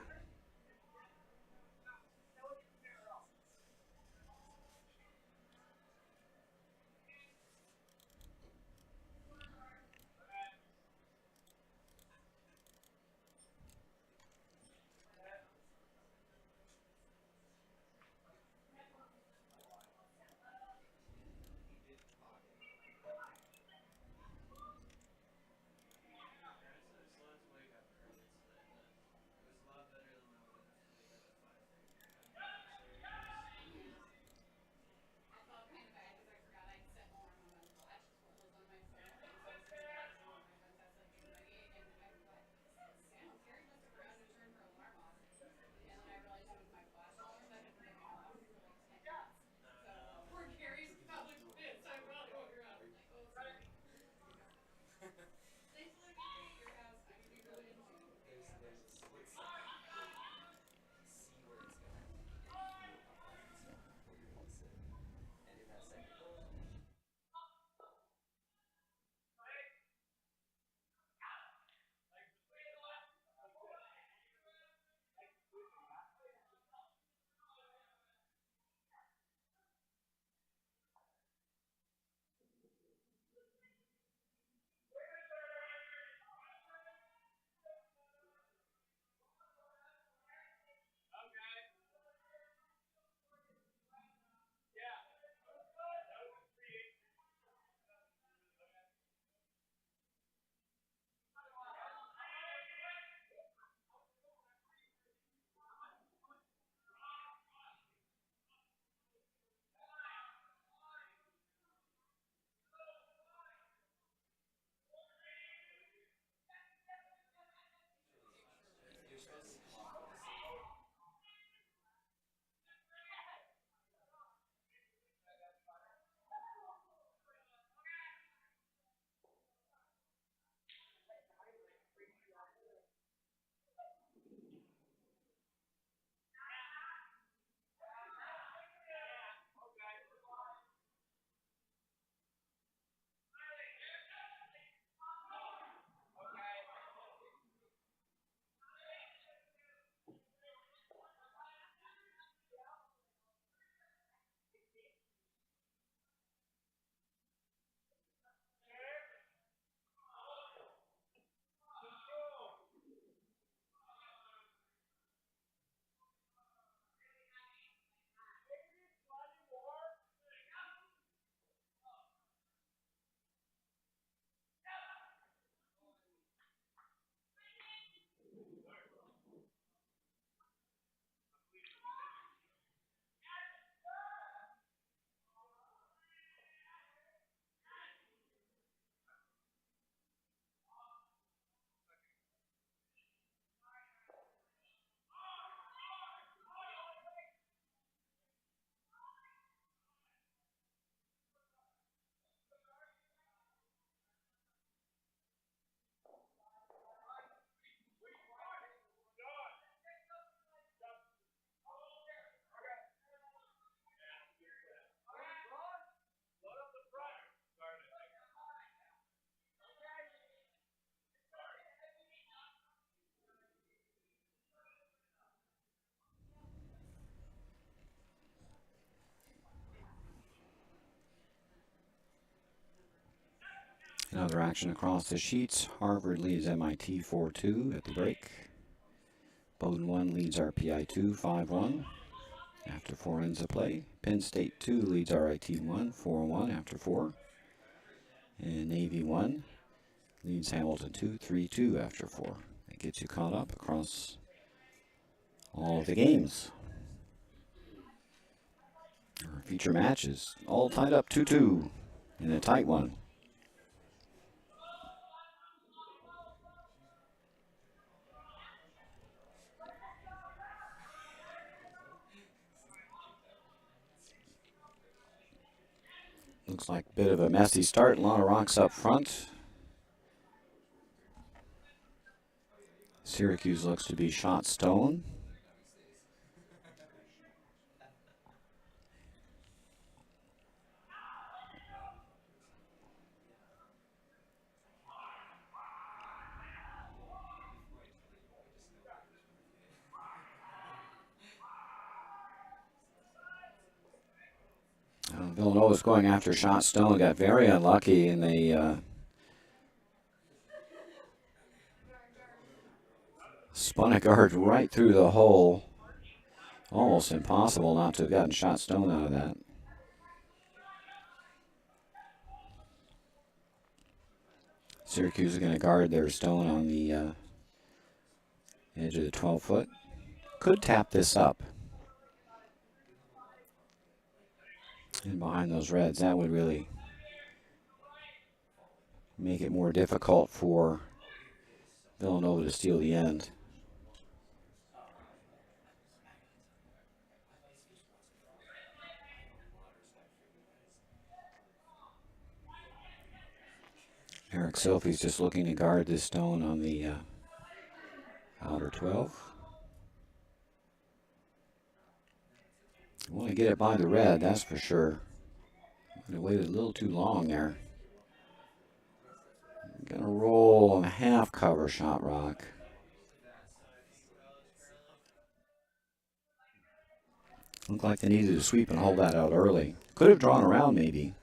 Another action across the sheets. Harvard leads MIT 4-2 at the break. Bowdoin 1 leads RPI 2 5-1 after 4 ends of play. Penn State 2 leads RIT 1 4-1 after 4. And Navy 1 leads Hamilton 2 3-2 after 4. That gets you caught up across all of the games. Our feature matches all tied up 2-2 in a tight one. Looks like a bit of a messy start. A lot of rocks up front. Syracuse looks to be shot stone. Villanova's going after shot stone. Got very unlucky, and they spun a guard right through the hole. Almost impossible not to have gotten shot stone out of that. Syracuse is going to guard their stone on the edge of the 12-foot. Could tap this up. And behind those reds, that would really make it more difficult for Villanova to steal the end. Eric Sophie's just looking to guard this stone on the outer 12. Want to get it by the red, that's for sure. They waited a little too long there. Gonna roll a half cover shot rock. Looked like they needed to sweep and hold that out early. Could have drawn around maybe.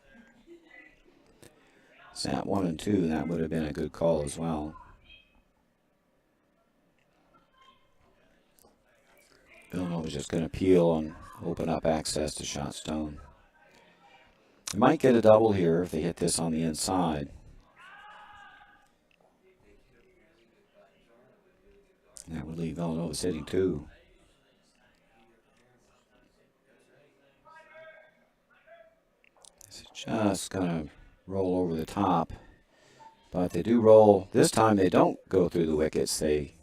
Sat 1 and 2, that would have been a good call as well. Villanova's just going to peel and open up access to shot stone. They might get a double here if they hit this on the inside. That would leave Villanova sitting 2. It's just going to roll over the top. But they do roll. This time they don't go through the wickets. They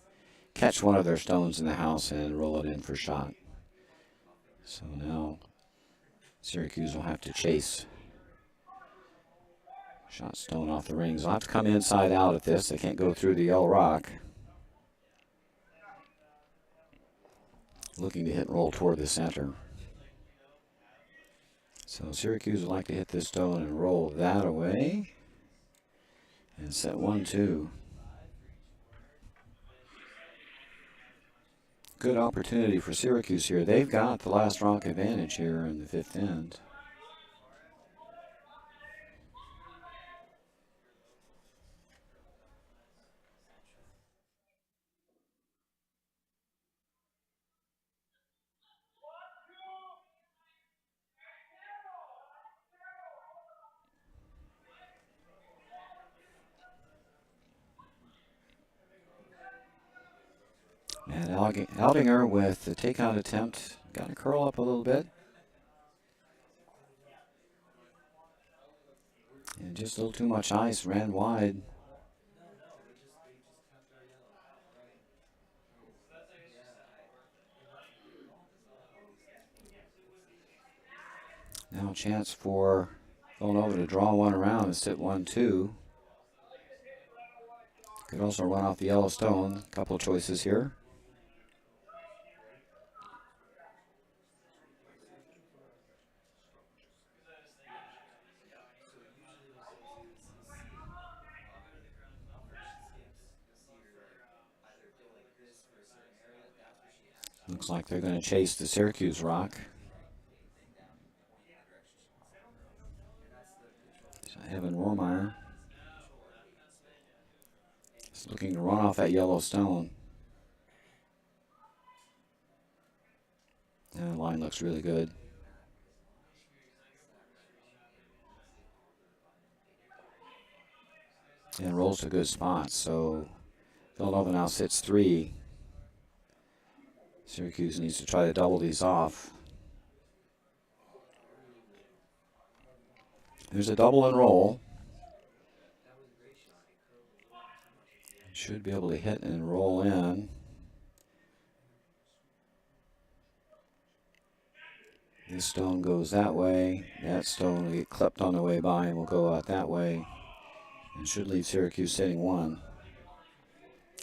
catch one of their stones in the house and roll it in for shot. So now Syracuse will have to chase shot stone off the rings. They'll have to come inside out at this. They can't go through the yellow rock. Looking to hit and roll toward the center. So Syracuse would like to hit this stone and roll that away. And set 1-2. Good opportunity for Syracuse here. They've got the last rock advantage here in the 5th end. And Aldinger with the takeout attempt. Got to curl up a little bit. And just a little too much ice, ran wide. Now a chance for Villanova to draw one around and sit 1-2. Could also run off the yellow stone. A couple of choices here. Looks like they're going to chase the Syracuse rock. So Evan Rohrmeyer It's looking to run off that yellow stone. And the line looks really good. And rolls to good spots, so Villanova now sits 3. Syracuse needs to try to double these off. There's a double and roll. Should be able to hit and roll in. This stone goes that way. That stone will get clipped on the way by and will go out that way. And should leave Syracuse sitting 1.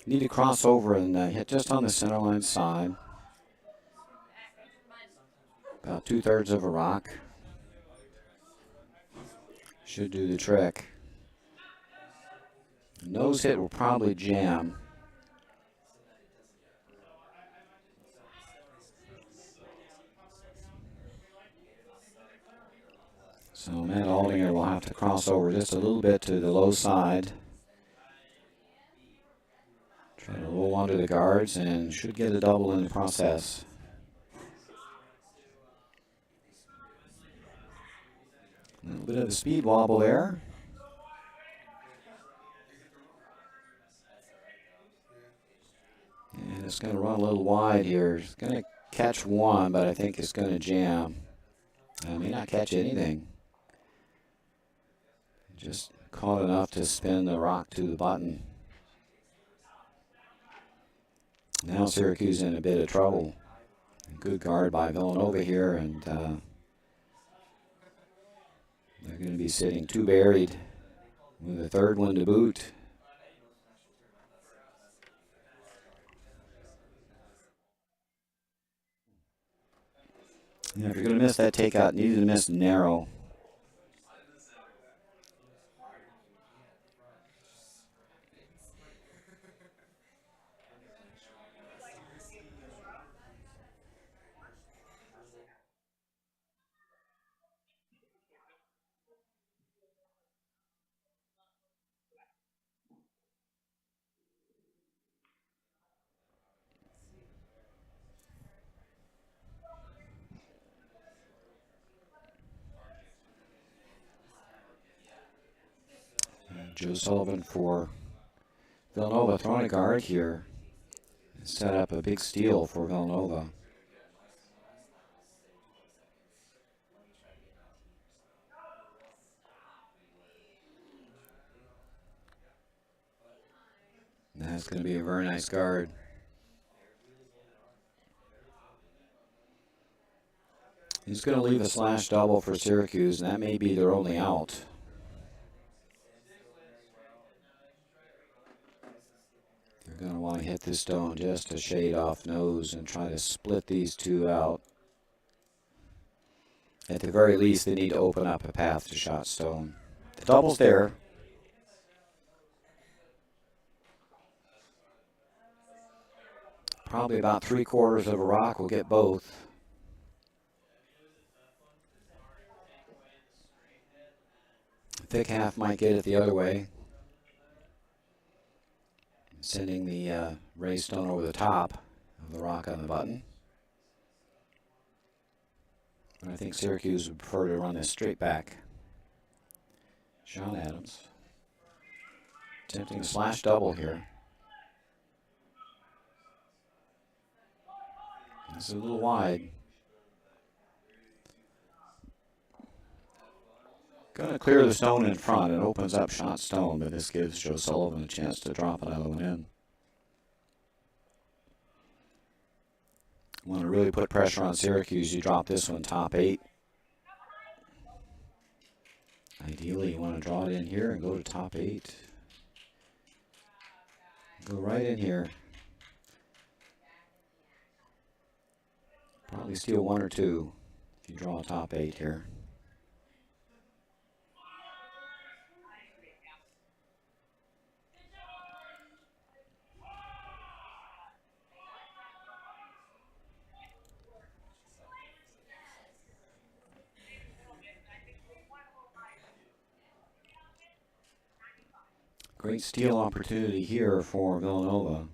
Need to cross over and hit just on the center line side. About 2/3 of a rock. Should do the trick. Nose hit will probably jam. So Matt Aldinger will have to cross over just a little bit to the low side. Try to roll under the guards and should get a double in the process. A little bit of a speed wobble there. And it's going to run a little wide here. It's going to catch 1, but I think it's going to jam. I may not catch anything. Just caught enough to spin the rock to the button. Now Syracuse in a bit of trouble. Good guard by Villanova here, and they're going to be sitting 2 buried with a 3rd one to boot. Yeah, if you're going to miss that takeout, you need to miss narrow. Joe Sullivan for Villanova throwing a guard here. Set up a big steal for Villanova. That's going to be a very nice guard. He's going to leave a slash double for Syracuse, and that may be their only out. They're going to want to hit this stone just a shade off nose and try to split these 2 out. At the very least, they need to open up a path to shot stone. The double's there. Probably about 3/4 of a rock will get both. Thick half might get it the other way, sending the raised stone over the top of the rock on the button. But I think Syracuse would prefer to run this straight back. Sean Adams attempting a slash double here. It's a little wide. Going to clear the stone in front. It opens up shot stone, but this gives Joe Sullivan a chance to drop another one in. Want to really put pressure on Syracuse, you drop this one top 8. Ideally, you want to draw it in here and go to top 8. Go right in here. Probably steal 1 or 2 if you draw a top 8 here. Great steal opportunity here for Villanova.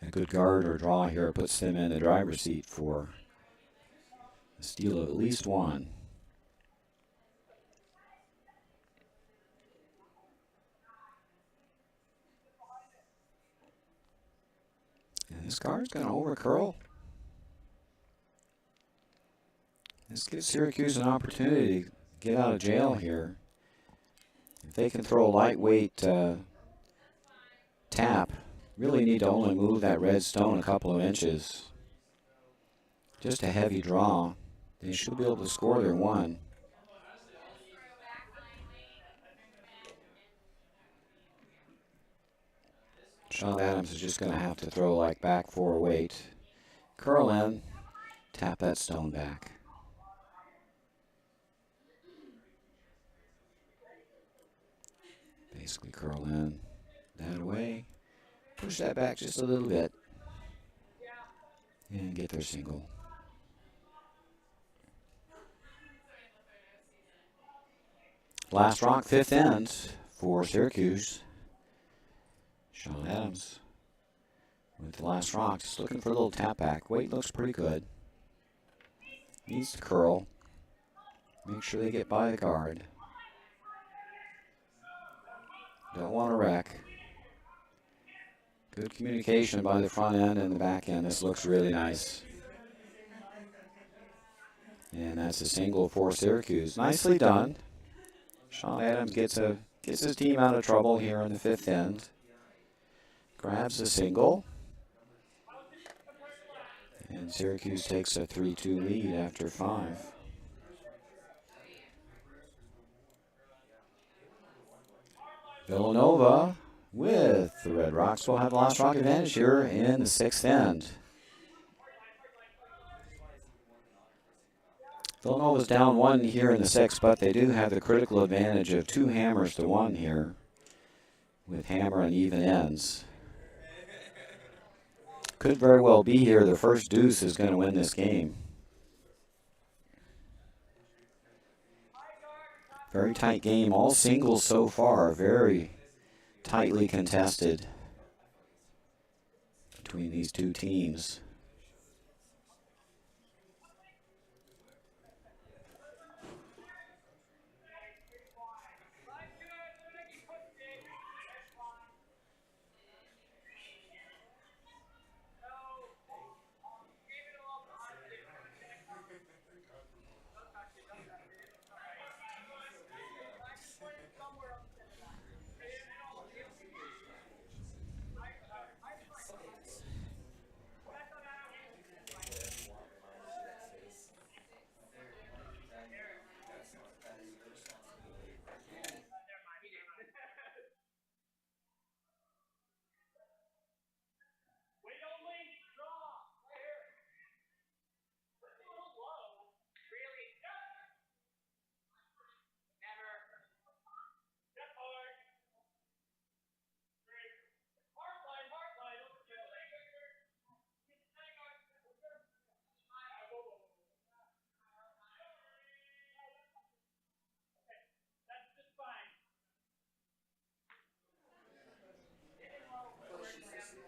A good guard or draw here puts them in the driver's seat for a steal of at least one. And this guard's going to overcurl. This gives Syracuse an opportunity to get out of jail here. If they can throw a lightweight tap, really need to only move that red stone a couple of inches. Just a heavy draw. They should be able to score their one. Sean Adams is just going to have to throw like back four weight. Curl in, tap that stone back. Basically curl in, that away. Push that back just a little bit. And get their single. Last rock, fifth end for Syracuse. Sean Adams with the last rock, just looking for a little tap back. Weight looks pretty good. Needs to curl. Make sure they get by the guard. Don't want to wreck. Good communication by the front end and the back end. This looks really nice. And that's a single for Syracuse. Nicely done. Sean Adams gets his team out of trouble here in the fifth end. Grabs a single. And Syracuse takes a 3-2 lead after 5. Villanova with the Red Rocks will have the last rock advantage here in the sixth end. Villanova's down one here in the sixth, but they do have the critical advantage of 2 hammers to 1 here with hammer and even ends. Could very well be here. The first deuce is going to win this game. Very tight game. All singles so far. Very tightly contested between these two teams.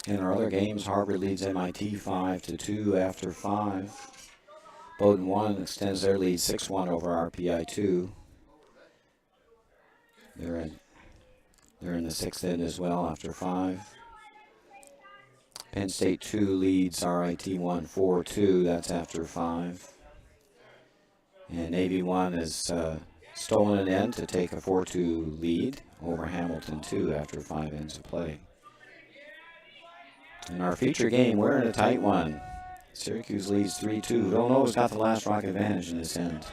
In our other games, Harvard leads MIT 5-2 after 5. Bowdoin 1 extends their lead 6-1 over RPI 2. They're in the sixth end as well after 5. Penn State 2 leads RIT 1 4-2. That's after 5. And Navy 1 has stolen an end to take a 4-2 lead over Hamilton 2 after 5 ends of play. In our feature game, we're in a tight one. Syracuse leads 3-2. Villanova's got the last rock advantage in this end.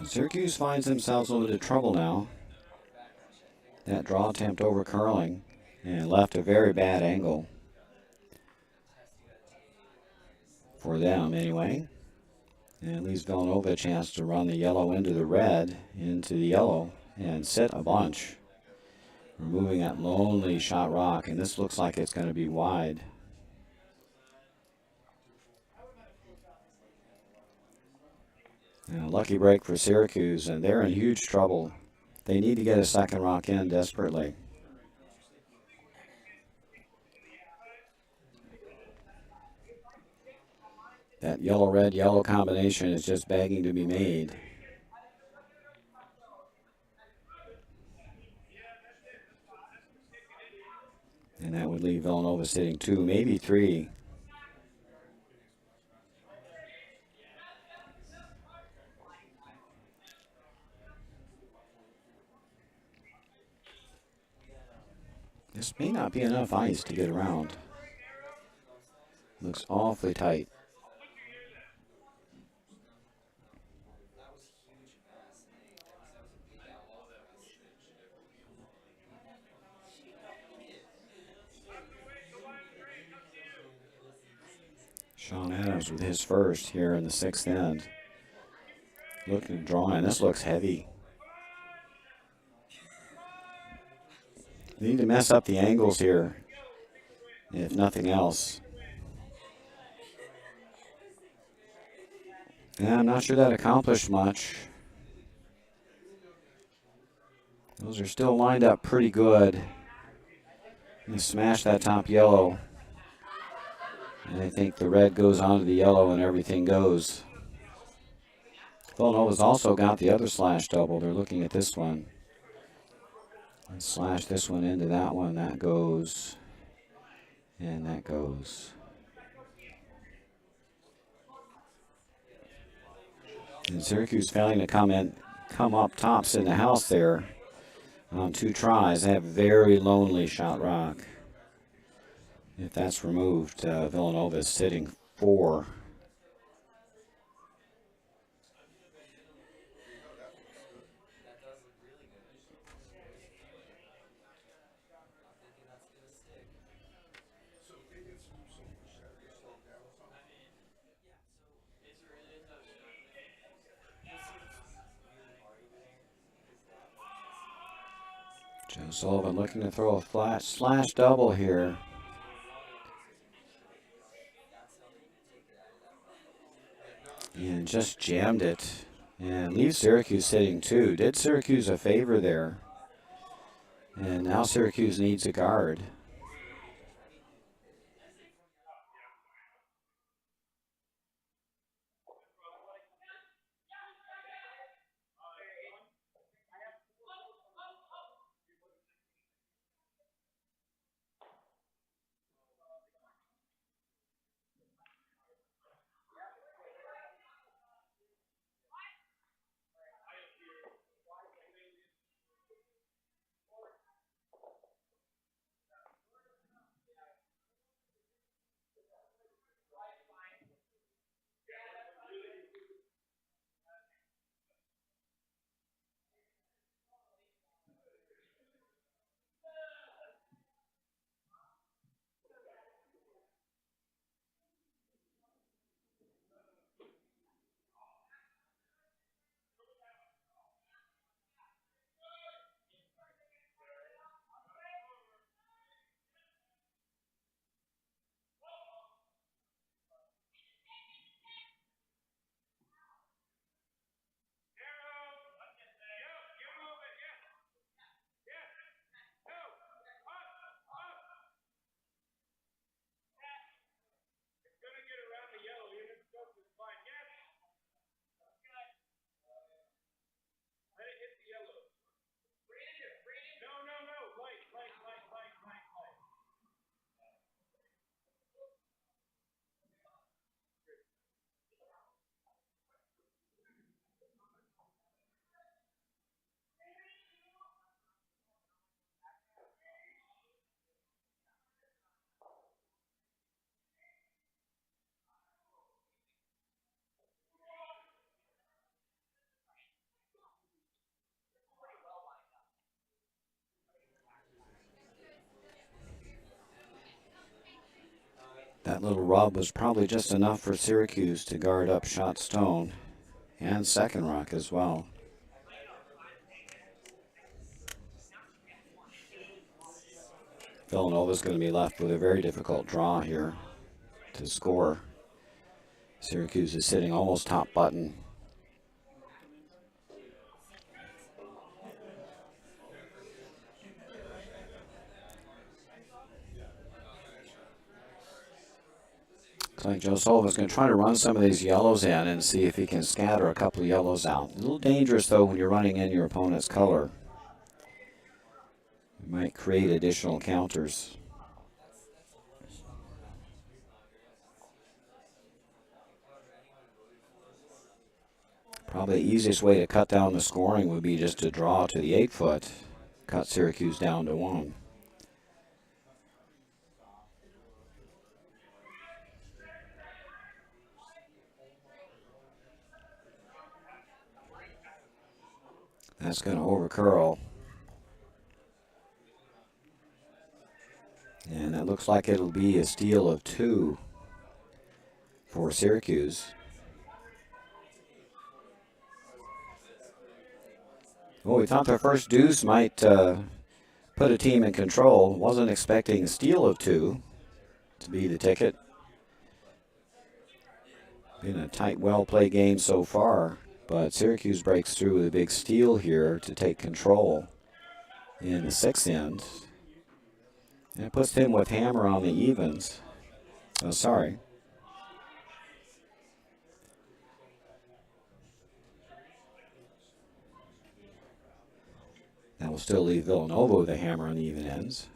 Syracuse finds themselves a little bit of trouble now. That draw attempt over curling and left a very bad angle for them anyway. And it leaves Villanova a chance to run the yellow into the red, into the yellow, and sit a bunch, removing that lonely shot rock. And this looks like it's going to be wide. And a lucky break for Syracuse, and they're in huge trouble. They need to get a second rock in desperately. That yellow-red, yellow combination is just begging to be made. And that would leave Villanova sitting 2, maybe 3. This may not be enough ice to get around. Looks awfully tight. Sean Adams with his first here in the 6th end. Looking at drawing. This looks heavy. They need to mess up the angles here, if nothing else. Yeah, I'm not sure that accomplished much. Those are still lined up pretty good. You smash that top yellow. And I think the red goes onto the yellow and everything goes. Villanova's also got the other slash double. They're looking at this one. And slash this one into that one. That goes. And that goes. And Syracuse failing to come up tops in the house there on 2 tries. They have very lonely shot rock. If that's removed, Villanova is sitting 4. Joe Sullivan looking to throw a flat slash double here. And just jammed it. And leaves Syracuse sitting 2. Did Syracuse a favor there. And now Syracuse needs a guard. little rub was probably just enough for Syracuse to guard up shot stone and second rock as well. Villanova's going to be left with a very difficult draw here to score. Syracuse is sitting almost top button. Looks like Joe Sullivan's going to try to run some of these yellows in and see if he can scatter a couple of yellows out. A little dangerous, though, when you're running in your opponent's color. You might create additional counters. Probably the easiest way to cut down the scoring would be just to draw to the 8-foot, cut Syracuse down to 1. That's going to overcurl. And that looks like it'll be a steal of 2 for Syracuse. Well, we thought their first deuce might put a team in control. Wasn't expecting a steal of 2 to be the ticket. Been a tight, well-played game so far, but Syracuse breaks through with a big steal here to take control in the 6th end. And it puts him with hammer on the evens. Oh, sorry. That will still leave Villanova with a hammer on the even ends.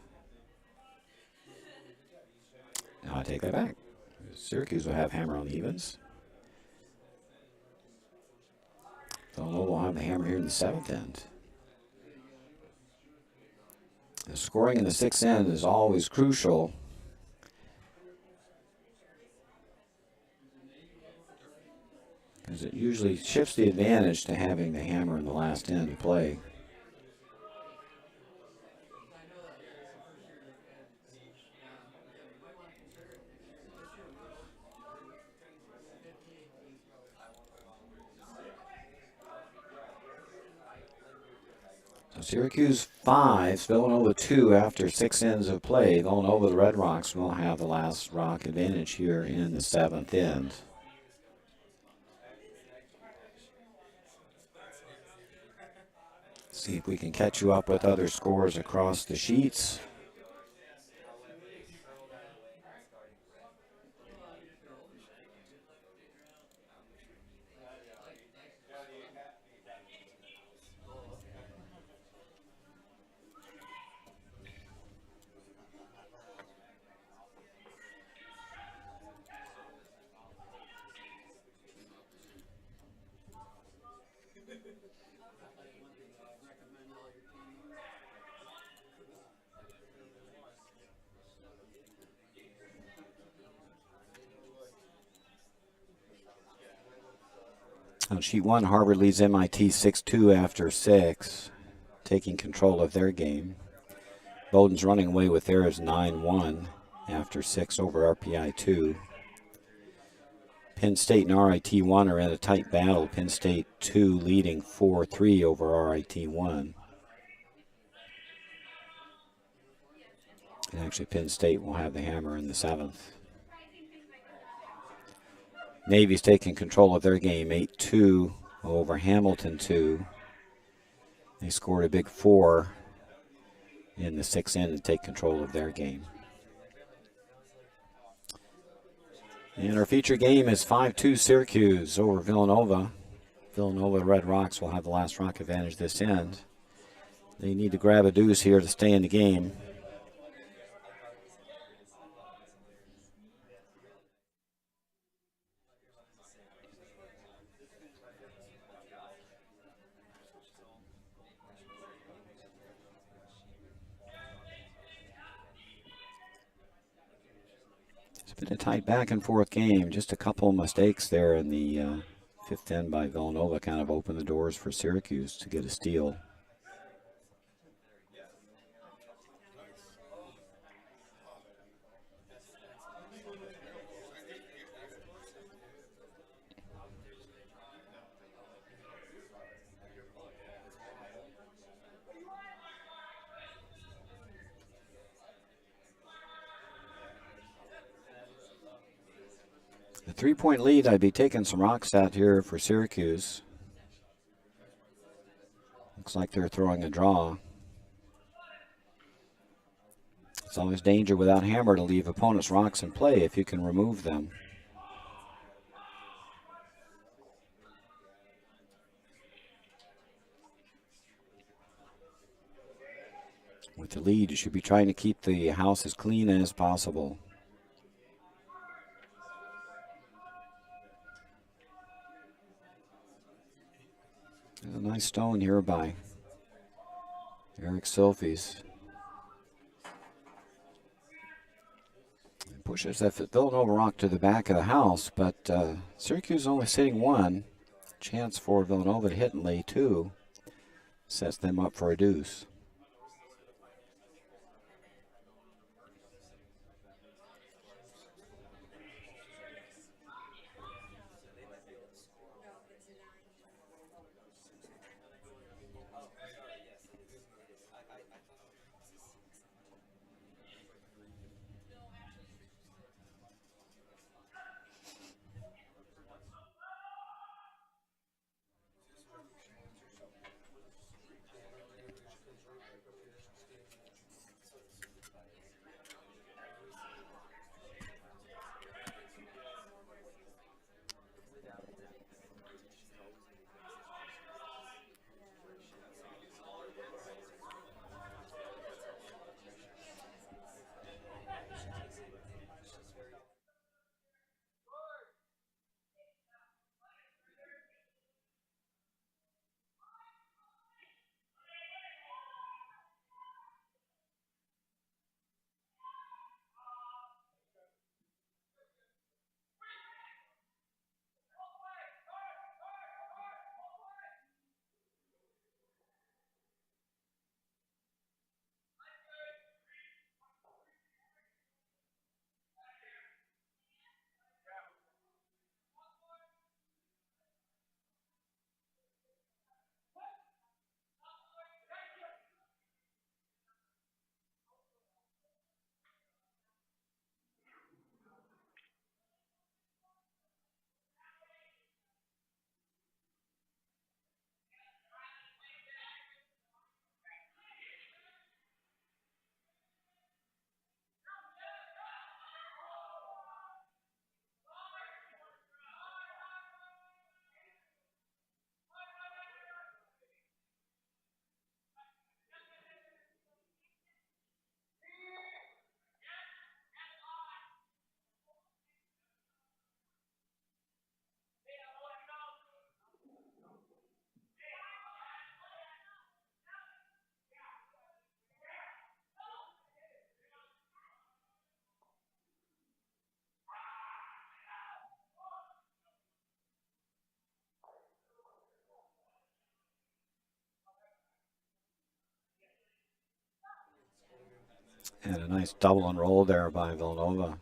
Now I take that back. Syracuse will have hammer on the evens. Villanova will have the hammer here in the 7th end. The scoring in the 6th end is always crucial. Because it usually shifts the advantage to having the hammer in the last end to play. Syracuse 5, Villanova 2 after 6 ends of play. Villanova, the Red Rocks, will have the last rock advantage here in the 7th end. See if we can catch you up with other scores across the sheets. On sheet 1, Harvard leads MIT 6-2 after 6, taking control of their game. Bowdoin's running away with theirs 9-1 after 6 over RPI 2. Penn State and RIT 1 are in a tight battle. Penn State 2 leading 4-3 over RIT 1. And actually Penn State will have the hammer in the 7th. Navy's taking control of their game, 8-2 over Hamilton 2. They scored a big 4 in the 6th end and take control of their game. And our feature game is 5-2 Syracuse over Villanova. Villanova Red Rocks will have the last rock advantage this end. They need to grab a deuce here to stay in the game. Been a tight back and forth game. Just a couple of mistakes there in the 5th end by Villanova kind of opened the doors for Syracuse to get a steal. The 3-point lead, I'd be taking some rocks out here for Syracuse. Looks like they're throwing a draw. It's always danger without hammer to leave opponents' rocks in play if you can remove them. With the lead, you should be trying to keep the house as clean as possible. There's a nice stone here by Eric Silfies. Pushes that Villanova rock to the back of the house, but Syracuse only sitting one. Chance for Villanova to hit and lay two. Sets them up for a deuce. And a nice double and roll there by Villanova.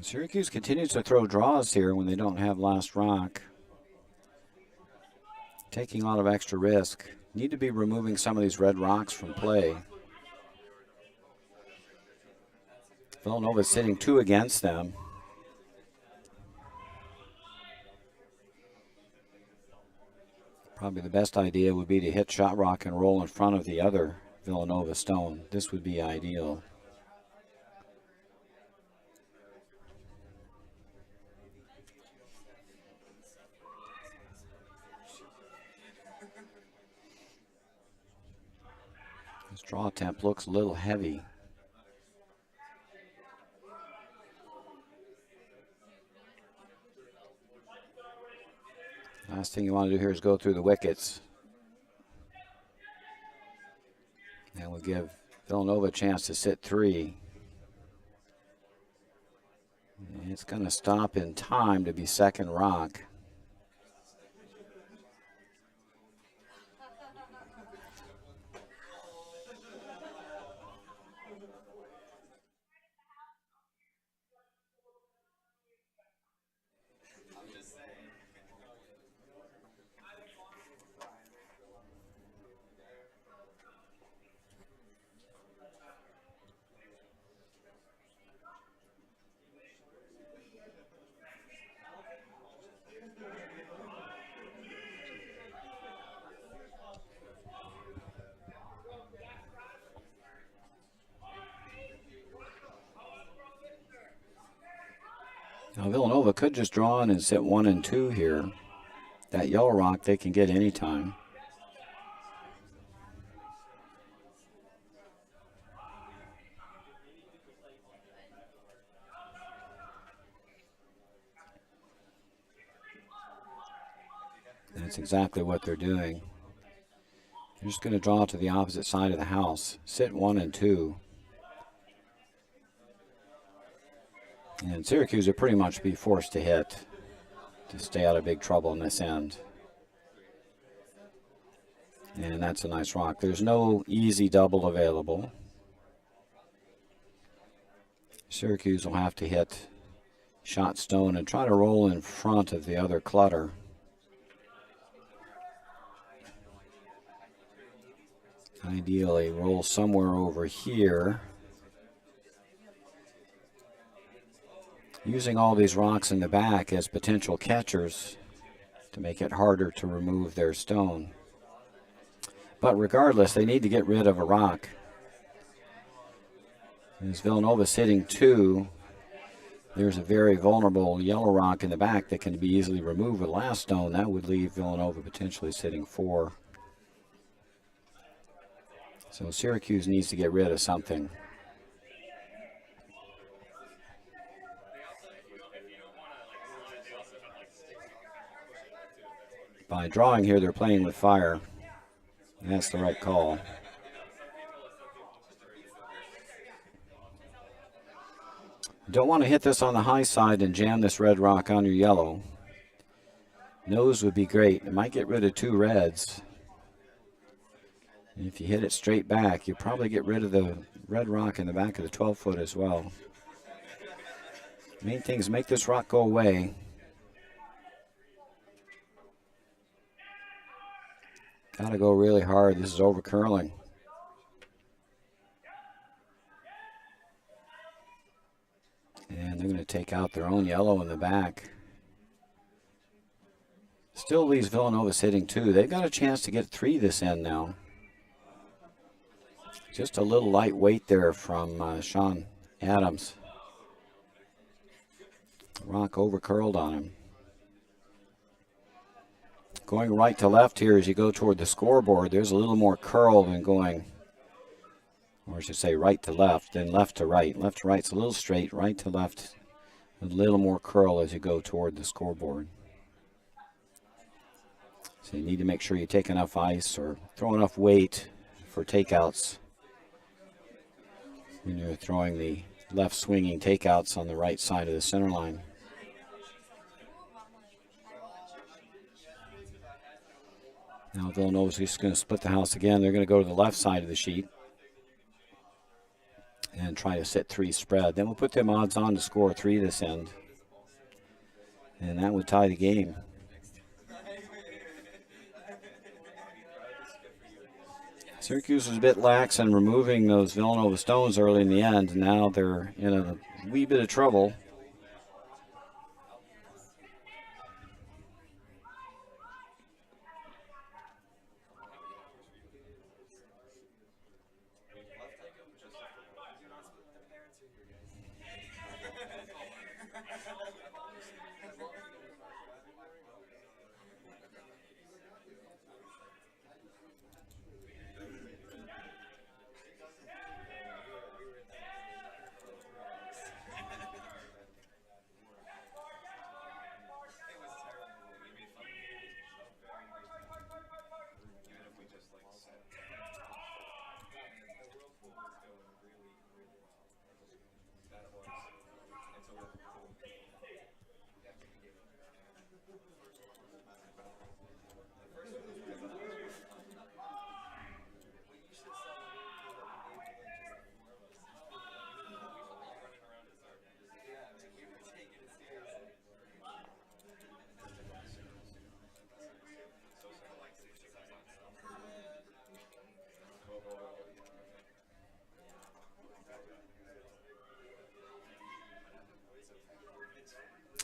Syracuse continues to throw draws here when they don't have last rock. Taking a lot of extra risk. Need to be removing some of these red rocks from play. Villanova's sitting 2 against them. Probably the best idea would be to hit shot rock and roll in front of the other Villanova stone. This would be ideal. This draw attempt looks a little heavy. Last thing you want to do here is go through the wickets. And we'll give Villanova a chance to sit 3. And it's going to stop in time to be second rock. Now Villanova could just draw in and sit 1 and 2 here. That yellow rock they can get anytime. That's exactly what they're doing. They're just going to draw to the opposite side of the house. Sit 1 and 2. And Syracuse would pretty much be forced to hit to stay out of big trouble in this end. And that's a nice rock. There's no easy double available. Syracuse will have to hit shot stone and try to roll in front of the other clutter. Ideally, roll somewhere over here. Using all these rocks in the back as potential catchers to make it harder to remove their stone. But regardless, they need to get rid of a rock. As Villanova's hitting 2, there's a very vulnerable yellow rock in the back that can be easily removed with last stone. That would leave Villanova potentially sitting 4. So Syracuse needs to get rid of something. By drawing here, they're playing with fire. And that's the right call. Don't want to hit this on the high side and jam this red rock on your yellow. Nose would be great. It might get rid of 2 reds. And if you hit it straight back, you probably get rid of the red rock in the back of the 12-foot as well. Main thing is make this rock go away. Got to go really hard. This is over curling. And they're going to take out their own yellow in the back. Still leaves Villanova sitting 2. They've got a chance to get 3 this end now. Just a little light weight there from Sean Adams. Rock over curled on him. Going right to left here as you go toward the scoreboard, there's a little more curl than going, or I should say right to left, than left to right. Left to right's a little straight, right to left, a little more curl as you go toward the scoreboard. So you need to make sure you take enough ice or throw enough weight for takeouts when you're throwing the left swinging takeouts on the right side of the center line. Now Villanova's just going to split the house again. They're going to go to the left side of the sheet. and try to sit 3 spread. Then we'll put them odds on to score 3 this end. And that would tie the game. Syracuse was a bit lax in removing those Villanova stones early in the end. Now they're in a wee bit of trouble.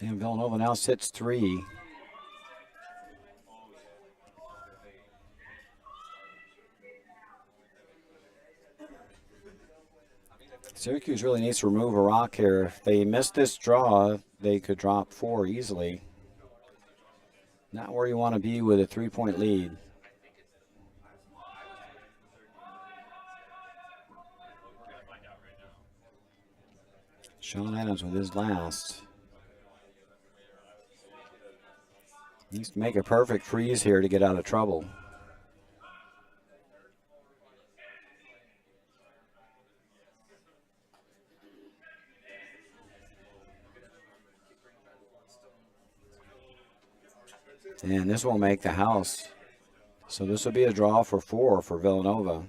And Villanova now sits 3. Syracuse really needs to remove a rock here. If they miss this draw, they could drop 4 easily. Not where you want to be with a 3-point lead. Sean Adams with his last. He needs to make a perfect freeze here to get out of trouble. And this will make the house. So this will be a draw for 4 for Villanova.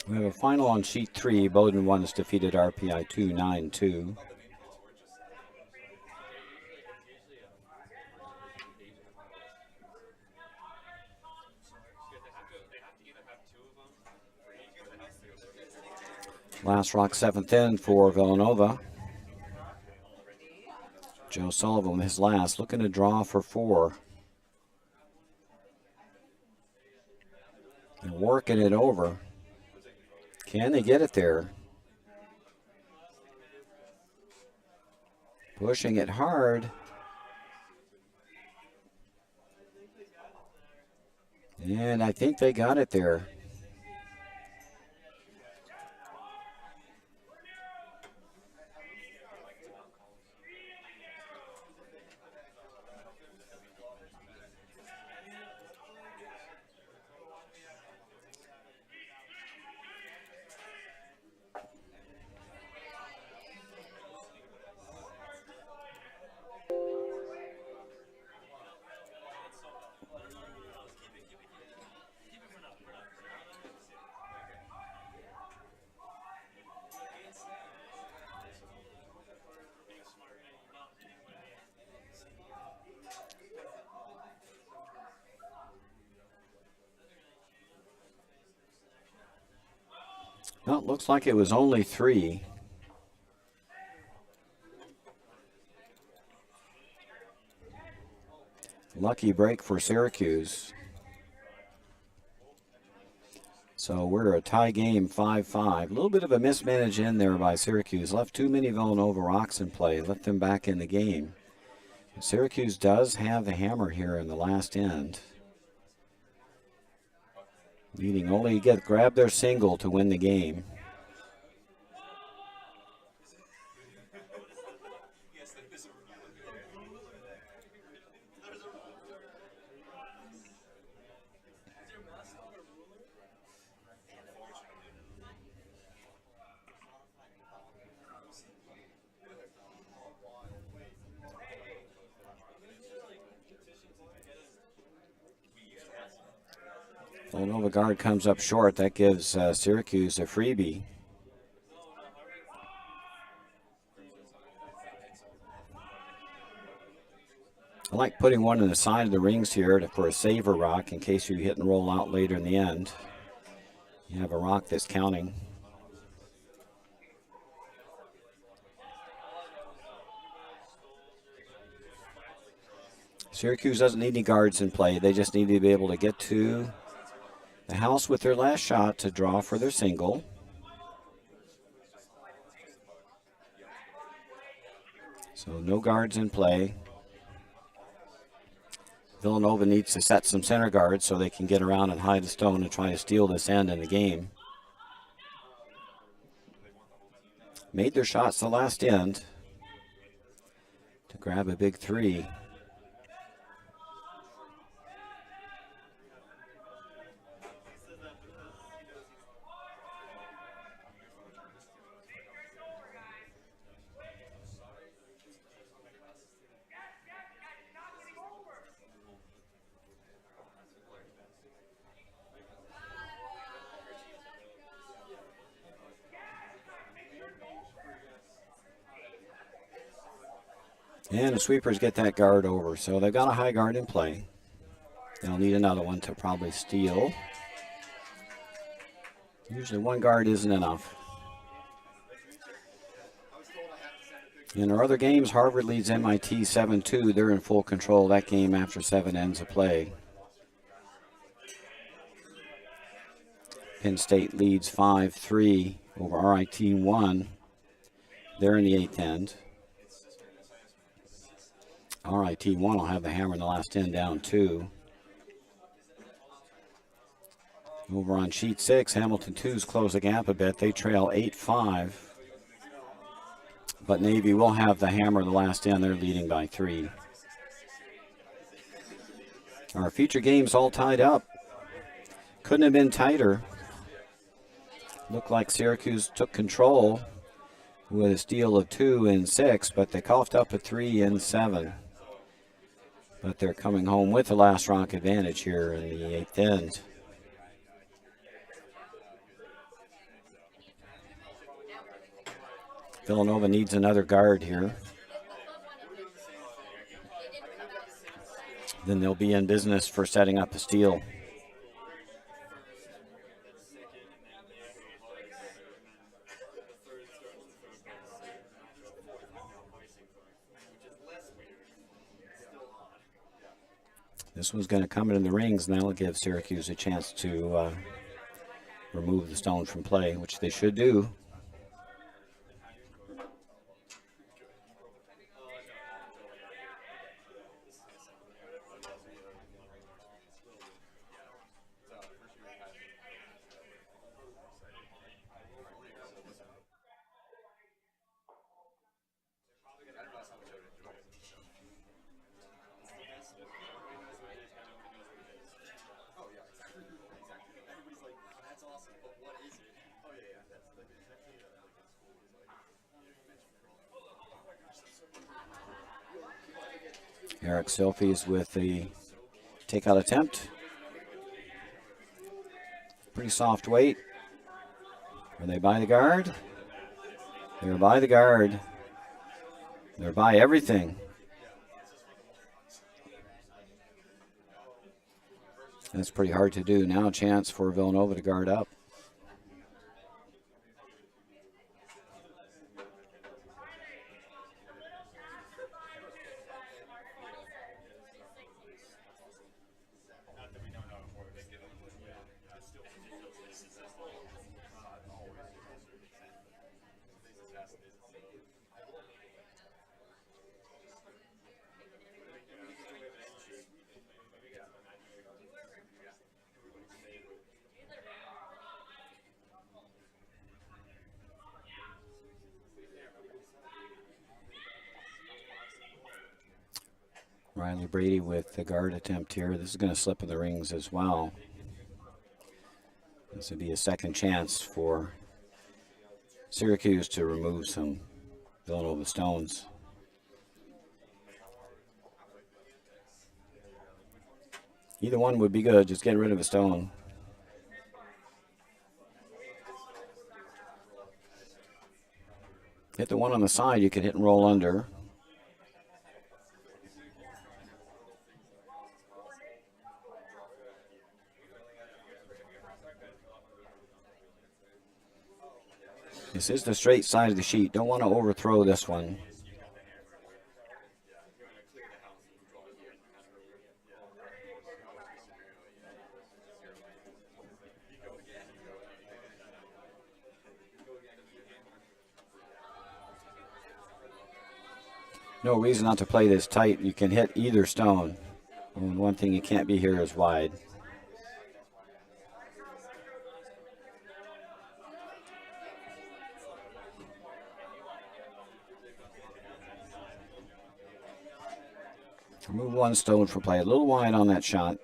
We have a final on sheet 3. Bowdoin 1 has defeated RPI 2 9-2. Last rock 7th in for Villanova. Joe Sullivan, his last, looking to draw for 4. They're working it over. Can they get it there? Pushing it hard. And I think they got it there. Well, it looks like it was only 3. Lucky break for Syracuse. So we're a tie game, 5-5. A little bit of a mismanage in there by Syracuse. Left too many Villanova rocks in play. Left them back in the game. Syracuse does have the hammer here in the last end. Needing only to grab their single to win the game. Villanova guard comes up short. That gives Syracuse a freebie. I like putting one in the side of the rings here for a saver rock in case you hit and roll out later in the end. You have a rock that's counting. Syracuse doesn't need any guards in play. They just need to be able to get to the house with their last shot to draw for their single. So no guards in play. Villanova needs to set some center guards so they can get around and hide a stone and try to steal this end in the game. Made their shots the last end to grab a big three. And the sweepers get that guard over, so they've got a high guard in play. They'll need another one to probably steal. Usually one guard isn't enough. In our other games, Harvard leads MIT 7-2. They're in full control of that game after 7 ends of play. Penn State leads 5-3 over RIT 1. They're in the 8th end. RIT 1 will have the hammer in the last end down 2. Over on sheet 6, Hamilton 2's close the gap a bit. They trail 8-5. But Navy will have the hammer in the last end. They're leading by 3. Our feature games all tied up. Couldn't have been tighter. Looked like Syracuse took control with a steal of 2 in 6, but they coughed up a 3 in 7. But they're coming home with the last rock advantage here in the 8th end. Villanova needs another guard here. Then they'll be in business for setting up a steal. This one's going to come in the rings, and that'll give Syracuse a chance to remove the stone from play, which they should do. Eric Silfies with the takeout attempt. Pretty soft weight. Are they by the guard? They're by the guard. They're by everything. That's pretty hard to do. Now a chance for Villanova to guard up. Riley Brady with the guard attempt here. This is going to slip in the rings as well. This would be a second chance for Syracuse to remove some Villanova stones. Either one would be good, just get rid of a stone. Hit the one on the side, you could hit and roll under. This is the straight side of the sheet. Don't want to overthrow this one. No reason not to play this tight. You can hit either stone. And one thing you can't be here is wide. Remove one stone for play. A little wide on that shot.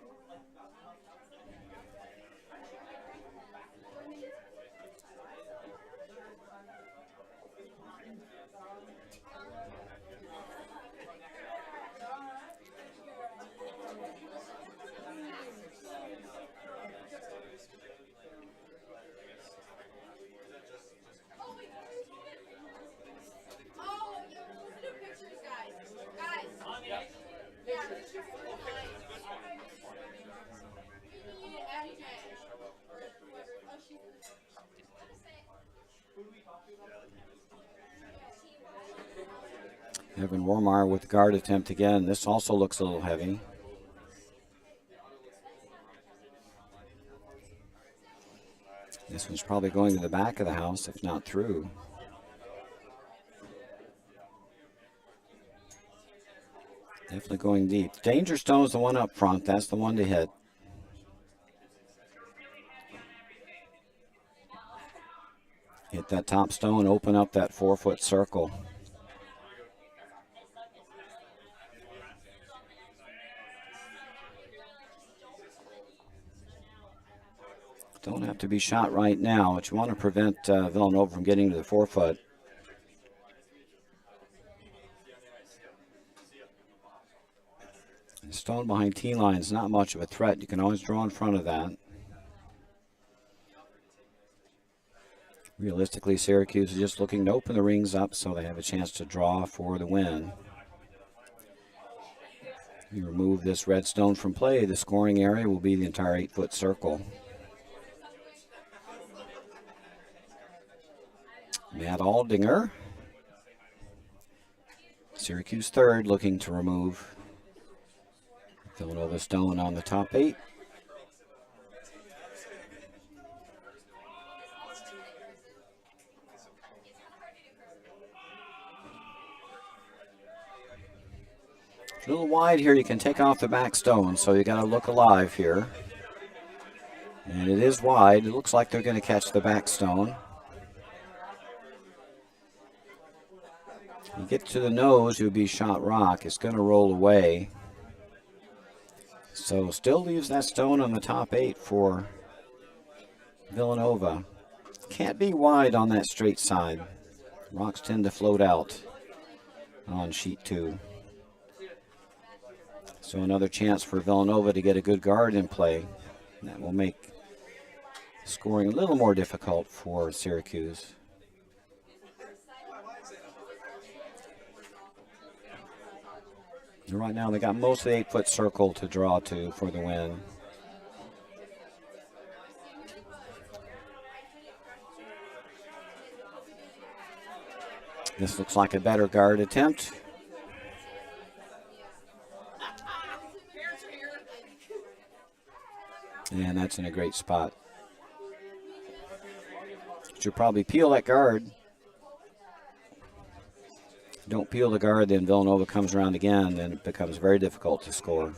Evan Wormeyer with the guard attempt again. This also looks a little heavy. This one's probably going to the back of the house, if not through. Definitely going deep. Danger stone's the one up front. That's the one to hit. Hit that top stone, open up that 4-foot circle. Don't have to be shot right now, but you want to prevent Villanova from getting to the 4-foot. The stone behind tee line is not much of a threat. You can always draw in front of that. Realistically, Syracuse is just looking to open the rings up so they have a chance to draw for the win. You remove this red stone from play, the scoring area will be the entire 8-foot circle. Matt Aldinger, Syracuse third, looking to remove Villanova stone on the top 8. It's a little wide here. You can take off the back stone, so you got to look alive here. And it is wide. It looks like they're going to catch the back stone. You get to the nose, you'll be shot rock. It's going to roll away. So still leaves that stone on the top 8 for Villanova. Can't be wide on that straight side. Rocks tend to float out on sheet 2. So another chance for Villanova to get a good guard in play. That will make scoring a little more difficult for Syracuse. Right now they got most of the 8-foot circle to draw to for the win. This looks like a better guard attempt. And that's in a great spot. Should probably peel that guard. Don't peel the guard, then Villanova comes around again, and it becomes very difficult to score.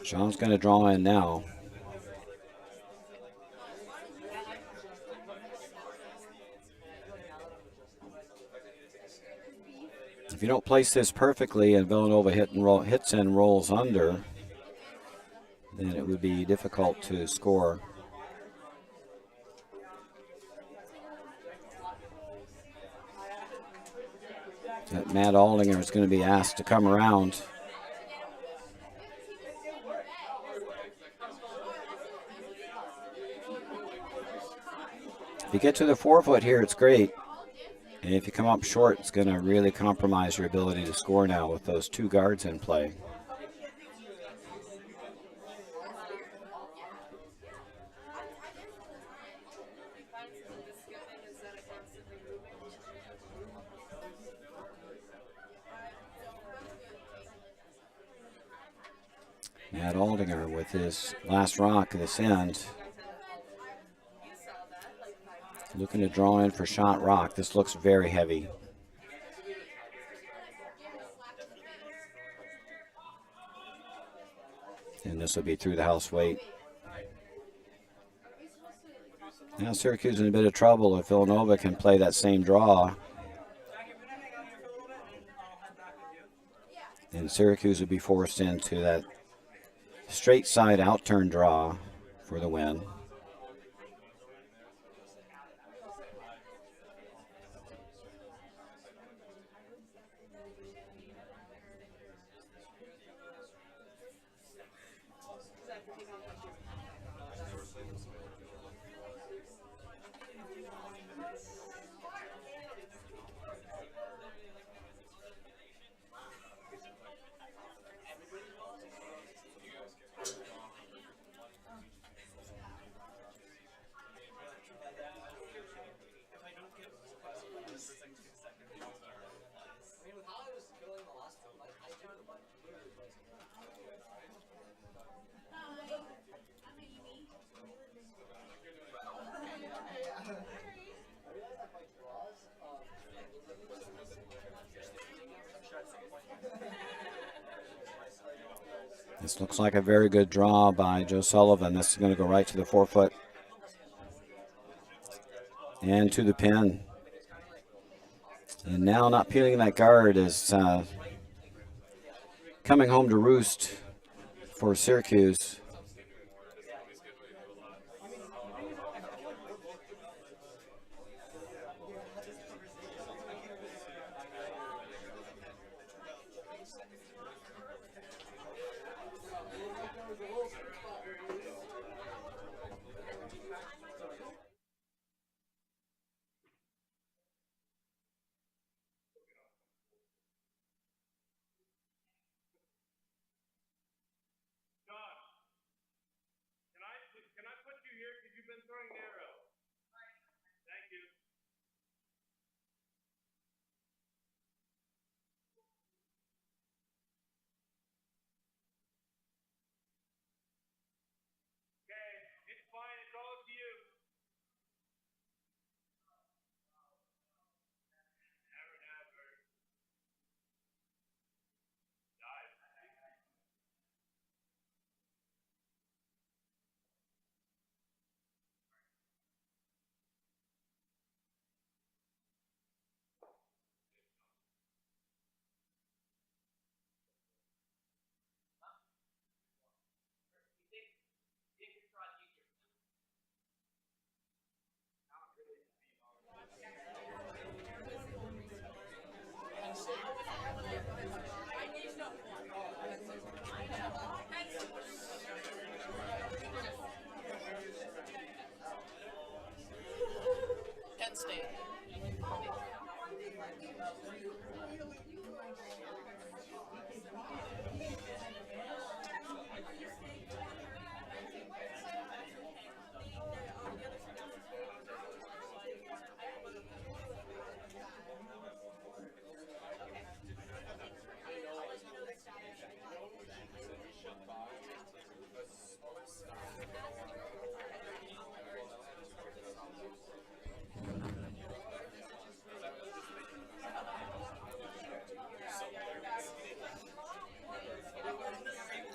Sean's going to draw in now. you don't place this perfectly and Villanova hits and rolls under, then it would be difficult to score. That Matt Aldinger is going to be asked to come around. If you get to the 4-foot here, it's great. And if you come up short, it's going to really compromise your ability to score now with those two guards in play. Matt Aldinger with his last rock at this end. Looking to draw in for shot rock. This looks very heavy. And this will be through the house weight. Now Syracuse in a bit of trouble if Villanova can play that same draw. And Syracuse would be forced into that straight side outturn draw for the win. This looks like a very good draw by Joe Sullivan. This is going to go right to the 4-foot. And to the pin. And now not peeling that guard is coming home to roost for Syracuse.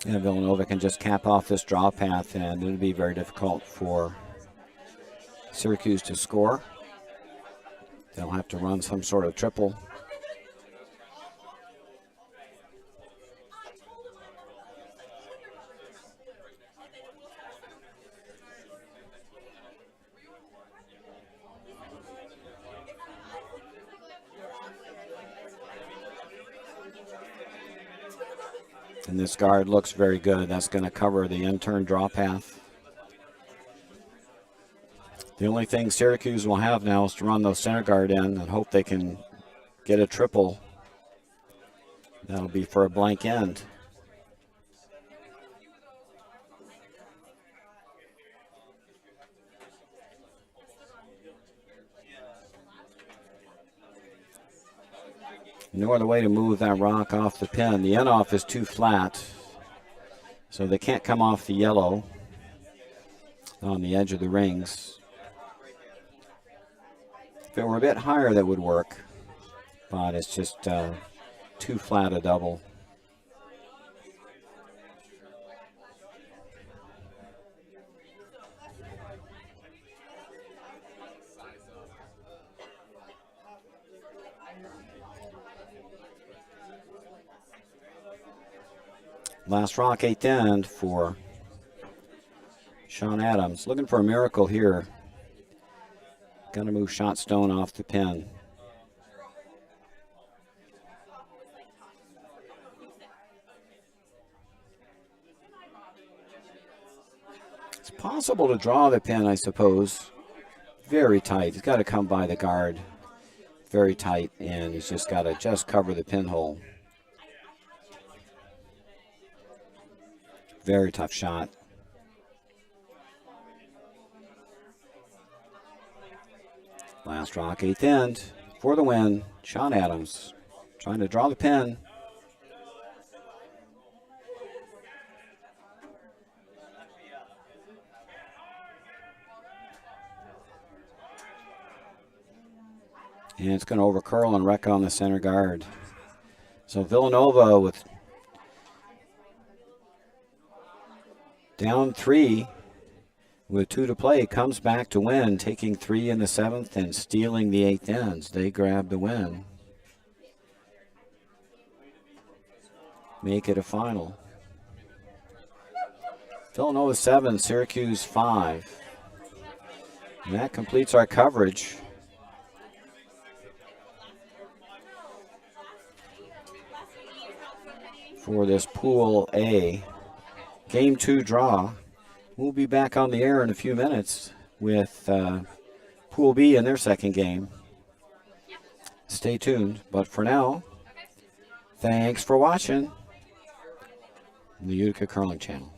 Yeah, Villanova can just cap off this draw path, and it would be very difficult for Syracuse to score. They'll have to run some sort of triple. And this guard looks very good. That's going to cover the in-turn draw path. The only thing Syracuse will have now is to run those center guard in and hope they can get a triple. That'll be for a blank end. No other way to move that rock off the pin. The in-off is too flat, so they can't come off the yellow on the edge of the rings. If it were a bit higher, that would work, but it's just too flat a double. Last rock, 8th end for Sean Adams. Looking for a miracle here. Got to move shot stone off the pin. It's possible to draw the pin, I suppose. Very tight. He's got to come by the guard. Very tight, and he's just got to just cover the pinhole. Very tough shot. Last rock, 8th end for the win. Sean Adams trying to draw the pin. And it's going to overcurl and wreck on the center guard. So Villanova with down 3 with 2 to play comes back to win, taking 3 in the 7th and stealing the 8th ends. They grab the win. Make it a final. Villanova 7, Syracuse 5. And that completes our coverage. For this Pool A Game 2 draw. We'll be back on the air in a few minutes with Pool B in their second game. Stay tuned. But for now, thanks for watching the Utica Curling Channel.